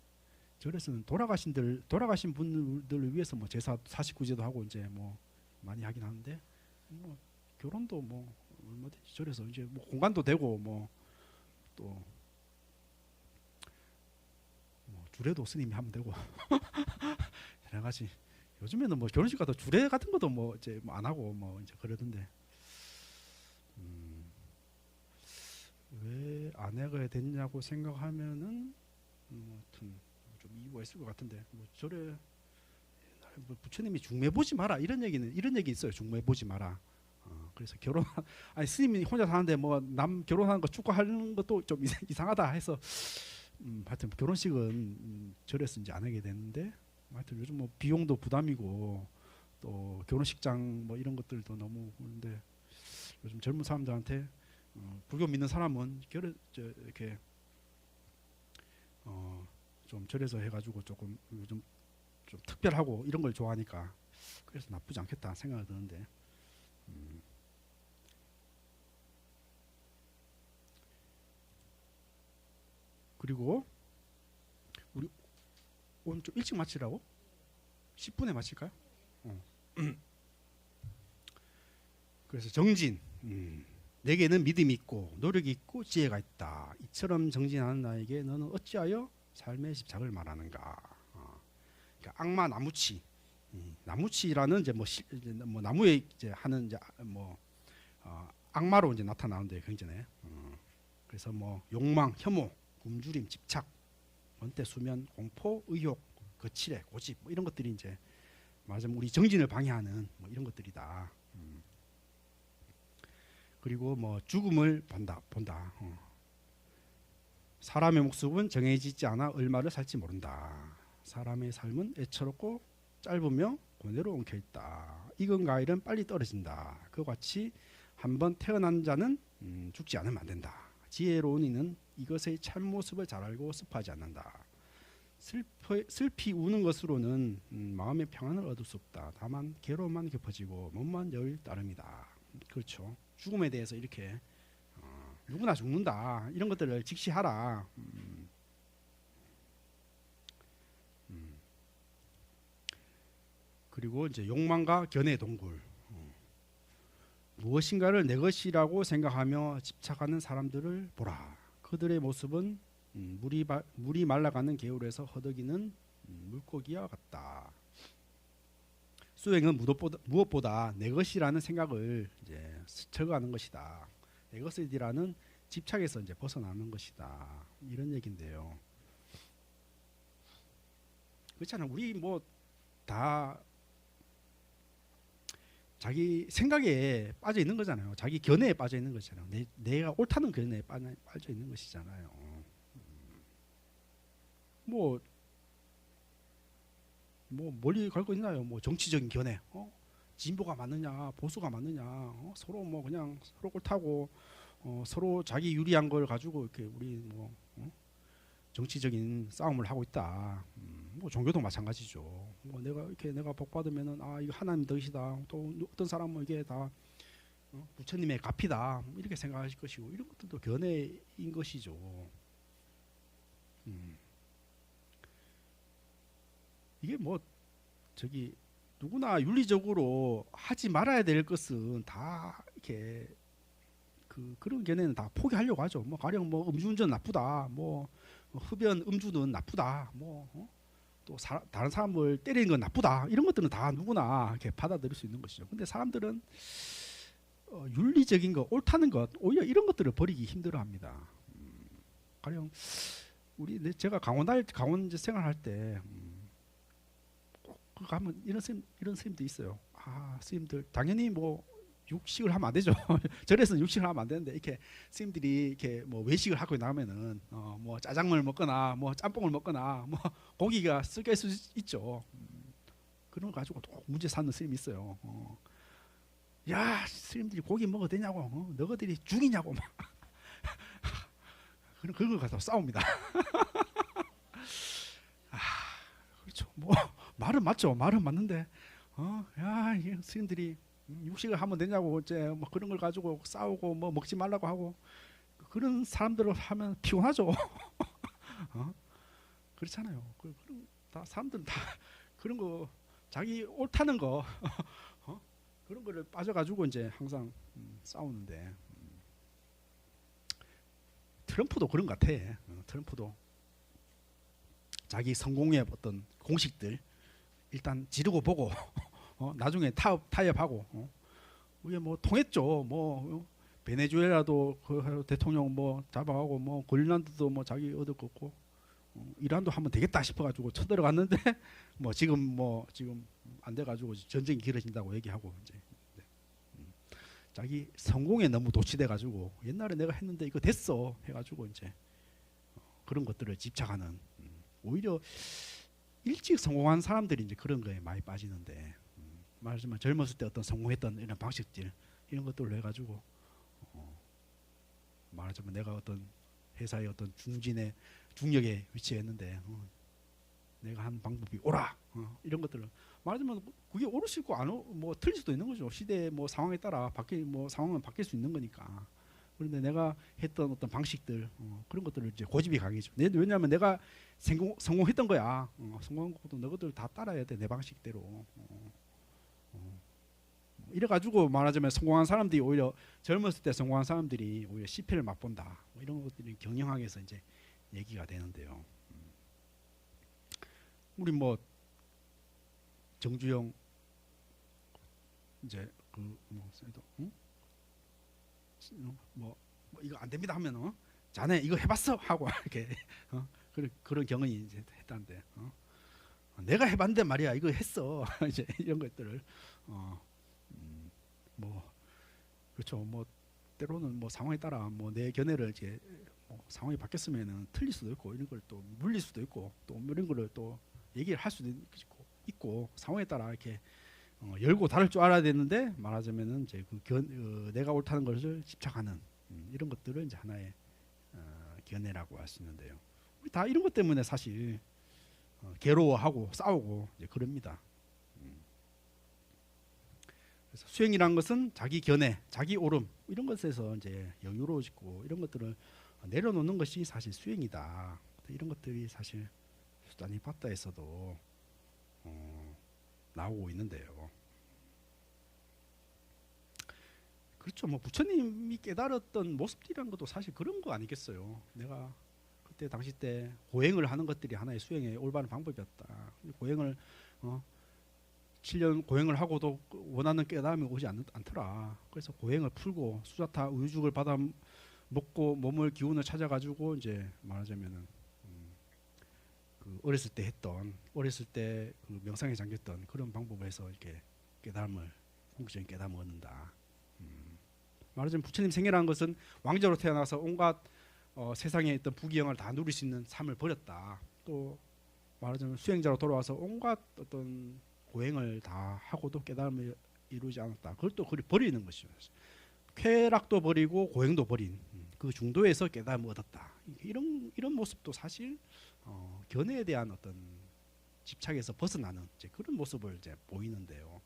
절에서는 돌아가신 분들을 위해서 뭐 제사 사십구제도 하고 이제 뭐 많이 하긴 하는데 뭐 결혼도 뭐 얼마든지 절에서 이제 뭐 공간도 되고 뭐 또 뭐 주례도 스님이 하면 되고 여러 가지 요즘에는 뭐 결혼식 가도 주례 같은 것도 뭐 이제 뭐 안 하고 뭐 이제 그러던데 왜 안 해가 됐냐고 생각하면은 아무튼 좀 이유가 있을 것 같은데 뭐 절에 뭐 부처님이 중매 보지 마라 이런 얘기 있어요. 중매 보지 마라. 그래서 아니 스님이 혼자 사는데 뭐 남 결혼하는 거 축하하는 것도 좀 이상하다 해서 하여튼 결혼식은 절에서 이제 안 하게 됐는데 하여튼 요즘 뭐 비용도 부담이고 또 결혼식장 뭐 이런 것들도 너무 그런데 요즘 젊은 사람들한테 불교 믿는 사람은 이렇게 좀 절에서 해가지고 조금 요즘 좀 특별하고 이런 걸 좋아하니까 그래서 나쁘지 않겠다 생각이 드는데 그리고 우리 오늘 좀 일찍 마치라고? 10분에 마칠까요? 그래서 정진 내게는 믿음이 있고 노력이 있고 지혜가 있다. 이처럼 정진하는 나에게 너는 어찌하여 삶의 집착을 말하는가? 그러니까 악마 나무치, 나무치라는 이제 뭐 나무에 이제 하는 이제 악마로 이제 나타나는데 굉장히 그래서 뭐 욕망, 혐오, 굶주림, 집착, 원태, 수면, 공포, 의욕, 거칠애, 고집 뭐 이런 것들이 이제 말하자면 우리 정진을 방해하는 뭐 이런 것들이다. 그리고 뭐 죽음을 본다. 사람의 목숨은 정해지지 않아 얼마를 살지 모른다. 사람의 삶은 애처롭고 짧으며 고뇌로 엉켜 있다. 익은 과일은 빨리 떨어진다. 그와 같이 한번 태어난 자는 죽지 않으면 안 된다. 지혜로운 이는 이것의 참모습을 잘 알고 습하지 않는다. 슬피 우는 것으로는 마음의 평안을 얻을 수 없다. 다만 괴로움만 깊어지고 몸만 여일 따름이다. 그렇죠. 죽음에 대해서 이렇게 누구나 죽는다 이런 것들을 직시하라. 그리고 이제 욕망과 견해 동굴. 무엇인가를 내 것이라고 생각하며 집착하는 사람들을 보라. 그들의 모습은 물이 말라가는 개울에서 허덕이는 물고기와 같다. 수행은 무엇보다 내 것이라는 생각을 이제 철거하는 것이다. 내 것이라는 집착에서 이제 벗어나는 것이다. 이런 얘기인데요. 그렇잖아요. 우리 뭐 다 자기 생각에 빠져 있는 거잖아요. 자기 견해에 빠져 있는 것이잖아요. 내가 옳다는 견해에 빠져 있는 것이잖아요. 뭐 멀리 갈 거 있나요? 뭐 정치적인 견해, 진보가 맞느냐, 보수가 맞느냐, 서로 뭐 그냥 서로 옳다고 서로 자기 유리한 걸 가지고 이렇게 우리 뭐 정치적인 싸움을 하고 있다. 뭐 종교도 마찬가지죠. 뭐 내가 복 받으면은 이거 하나님 덕이다. 또 어떤 사람은 이게 다 부처님의 값이다. 이렇게 생각하실 것이고 이런 것들도 견해인 것이죠. 이게 뭐 누구나 윤리적으로 하지 말아야 될 것은 다 이렇게 그런 견해는 다 포기하려고 하죠. 뭐 가령 뭐 음주운전 나쁘다, 뭐 흡연 음주는 나쁘다, 또 다른 사람을 때리는 건 나쁘다. 이런 것들은 다 누구나 이렇게 받아들일 수 있는 것이죠. 근데 사람들은 윤리적인 것, 옳다는 것, 오히려 이런 것들을 버리기 힘들어합니다. 가령 제가 강원 생활할 때 가면 이런 스님도 있어요. 스님들 당연히 뭐 육식을 하면 안 되죠. 절에서는 육식을 하면 안 되는데 이렇게 스님들이 이렇게 뭐 외식을 하고 나면은 뭐 짜장면을 먹거나 뭐 짬뽕을 먹거나 뭐 고기가 섞일 수 있죠. 그런 거 가지고 또 문제 삼는 스님이 있어요. 야, 스님들이 고기 먹어도 되냐고, 너희들이 죽이냐고 막 그런 거 가서 싸웁니다. 그렇죠. 뭐 말은 맞죠. 말은 맞는데 야, 이 스님들이 육식을 하면 되냐고 이제 뭐 그런 걸 가지고 싸우고 뭐 먹지 말라고 하고 그런 사람들을 하면 피곤하죠. 그렇잖아요. 다 사람들은 다 그런 거 자기 옳다는 거 그런 거를 빠져가지고 이제 항상 싸우는데 트럼프도 그런 것 같아. 트럼프도 자기 성공의 어떤 공식들 일단 지르고 보고 나중에 타협하고 이게 뭐 통했죠. 뭐 베네수엘라도 그 대통령 뭐 잡아가고 뭐 그린란드도 뭐 자기 얻을 거 이란도 하면 되겠다 싶어가지고 쳐들어갔는데 뭐 지금 안 돼가지고 전쟁이 길어진다고 얘기하고 이제 자기 성공에 너무 도취돼가지고 옛날에 내가 했는데 이거 됐어 해가지고 이제 그런 것들을 집착하는 오히려 일찍 성공한 사람들이 이제 그런 거에 많이 빠지는데 말하자면 젊었을 때 어떤 성공했던 이런 방식들 이런 것들로 해가지고 말하자면 내가 어떤 회사의 어떤 중력에 위치했는데 내가 한 방법이 옳아 이런 것들을 말하자면 그게 옳을 수 있고 뭐 틀릴 수도 있는 거죠. 시대 뭐 상황에 따라 상황은 바뀔 수 있는 거니까. 그런데 내가 했던 어떤 방식들 그런 것들을 이제 고집이 강해져. 왜냐하면 내가 성공했던 거야. 성공한 것도 너희들 다 따라야 돼 내 방식대로. 이래가지고 말하자면 성공한 사람들이 오히려 젊었을 때 성공한 사람들이 오히려 실패를 맛본다. 뭐 이런 것들이 경영학에서 이제 얘기가 되는데요. 우리 뭐 정주영 이제 뭐 이거 안 됩니다 하면 자네 이거 해봤어 하고 이렇게 그런 경험이 이제 했다는데 내가 해봤는데 말이야 이거 했어 이제 이런 것들을 뭐 그렇죠. 뭐 때로는 뭐 상황에 따라 뭐 내 견해를 이제 뭐 상황이 바뀌었으면은 틀릴 수도 있고 이런 걸 또 물릴 수도 있고 또 이런 거를 또 얘기를 할 수도 있고 상황에 따라 이렇게 열고 닫을 줄 알아야 되는데 말하자면은 이제 내가 옳다는 것을 집착하는 이런 것들을 이제 하나의 견해라고 할 수 있는데요. 우리 다 이런 것 때문에 사실 괴로워하고 싸우고 이제 그럽니다. 그래서 수행이란 것은 자기 견해, 자기 옳음 이런 것에서 이제 여유로워지고 이런 것들을 내려놓는 것이 사실 수행이다. 이런 것들이 사실 수단이 바다에서도 나오고 있는데요. 그렇죠. 뭐 부처님이 깨달았던 모습들이란 것도 사실 그런 거 아니겠어요. 내가 그때 당시 때 고행을 하는 것들이 하나의 수행의 올바른 방법이었다. 고행을 7년 고행을 하고도 원하는 깨달음이 오지 않더라. 그래서 고행을 풀고 수자타 우유죽을 받아 먹고 몸을 기운을 찾아가지고 이제 말하자면은 그 어렸을 때 그 명상에 잠겼던 그런 방법을 해서 이렇게 깨달음을 궁극적인 깨달음을 얻는다. 말하자면 부처님 생애라는 것은 왕자로 태어나서 온갖 세상에 있던 부귀영화를 다 누릴 수 있는 삶을 버렸다. 또 말하자면 수행자로 돌아와서 온갖 어떤 고행을 다 하고도 깨달음을 이루지 않았다. 그걸 또 버리는 것이죠. 쾌락도 버리고 고행도 버린 그 중도에서 깨달음을 얻었다. 이런 모습도 사실 견해에 대한 어떤 집착에서 벗어나는 이제 그런 모습을 이제 보이는데요.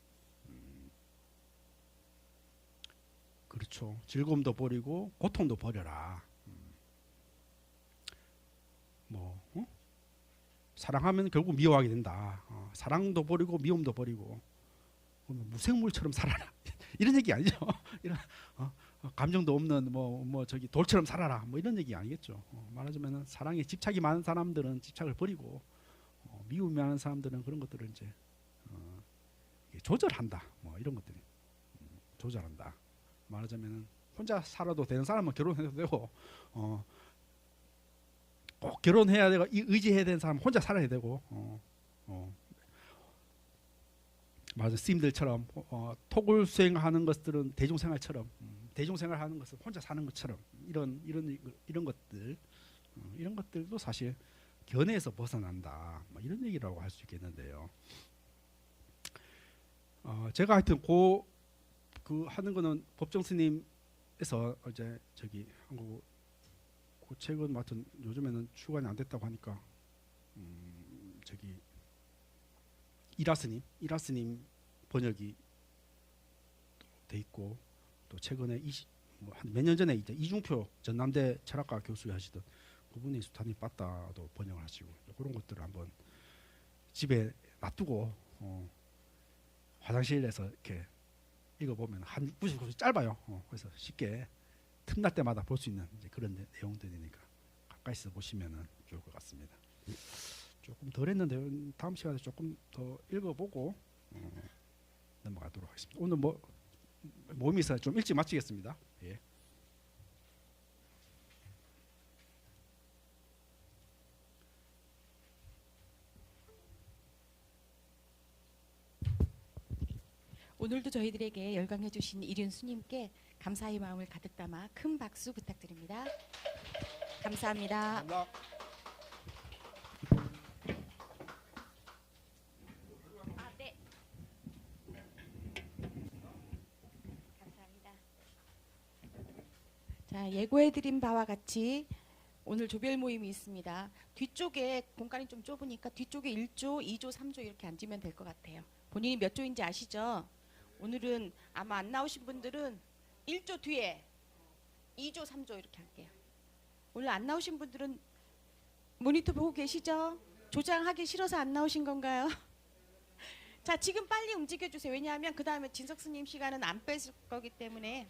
그렇죠. 즐거움도 버리고 고통도 버려라. 사랑하면 결국 미워하게 된다. 사랑도 버리고 미움도 버리고 무생물처럼 살아라. 이런 얘기 아니죠. 이런 감정도 없는 뭐 저기 돌처럼 살아라. 뭐 이런 얘기 아니겠죠. 말하자면은 사랑에 집착이 많은 사람들은 집착을 버리고 미움이 많은 사람들은 그런 것들을 이제 조절한다. 뭐 이런 것들이 조절한다. 말하자면은 혼자 살아도 되는 사람은 결혼해도 되고 꼭 결혼해야 되고 의지해야 되는 사람은 혼자 살아야 되고 맞아 스님들처럼 토굴 수행하는 것들은 대중생활처럼 대중생활하는 것은 혼자 사는 것처럼 이런 것들 이런 것들도 사실 견해에서 벗어난다. 뭐 이런 얘기라고 할 수 있겠는데요. 제가 하여튼 그 하는 거는 법정 스님에서 이제 저기 한국 그 책은 하여튼 요즘에는 출간이 안 됐다고 하니까 저기 이라스님 번역이 돼 있고 또 최근에 한 몇 년 전에 이제 이중표 전남대 철학과 교수 하시던 그분이 수타님 빠따도 번역을 하시고 그런 것들을 한번 집에 놔두고 화장실에서 이렇게 읽어보면 한 90분 짧아요. 그래서 쉽게 틈날 때마다 볼 수 있는 이제 그런 내용들이니까 가까이서 보시면은 좋을 것 같습니다. 조금 덜 했는데 다음 시간에 조금 더 읽어보고 넘어가도록 하겠습니다. 오늘 몸이 있어서 좀 일찍 마치겠습니다. 예. 오늘도 저희들에게 열강해 주신 이륜 스님께 감사의 마음을 가득 담아 큰 박수 부탁드립니다. 감사합니다. 감사합니다. 예고해드린 바와 같이 오늘 조별 모임이 있습니다. 뒤쪽에 공간이 좀 좁으니까 뒤쪽에 1조, 2조, 3조 이렇게 앉으면 될 것 같아요. 본인이 몇 조인지 아시죠? 오늘은 아마 안 나오신 분들은 1조 뒤에 2조, 3조 이렇게 할게요. 오늘 안 나오신 분들은 모니터 보고 계시죠? 조장하기 싫어서 안 나오신 건가요? 자, 지금 빨리 움직여 주세요. 왜냐하면 그 다음에 진석 스님 시간은 안 뺏을 거기 때문에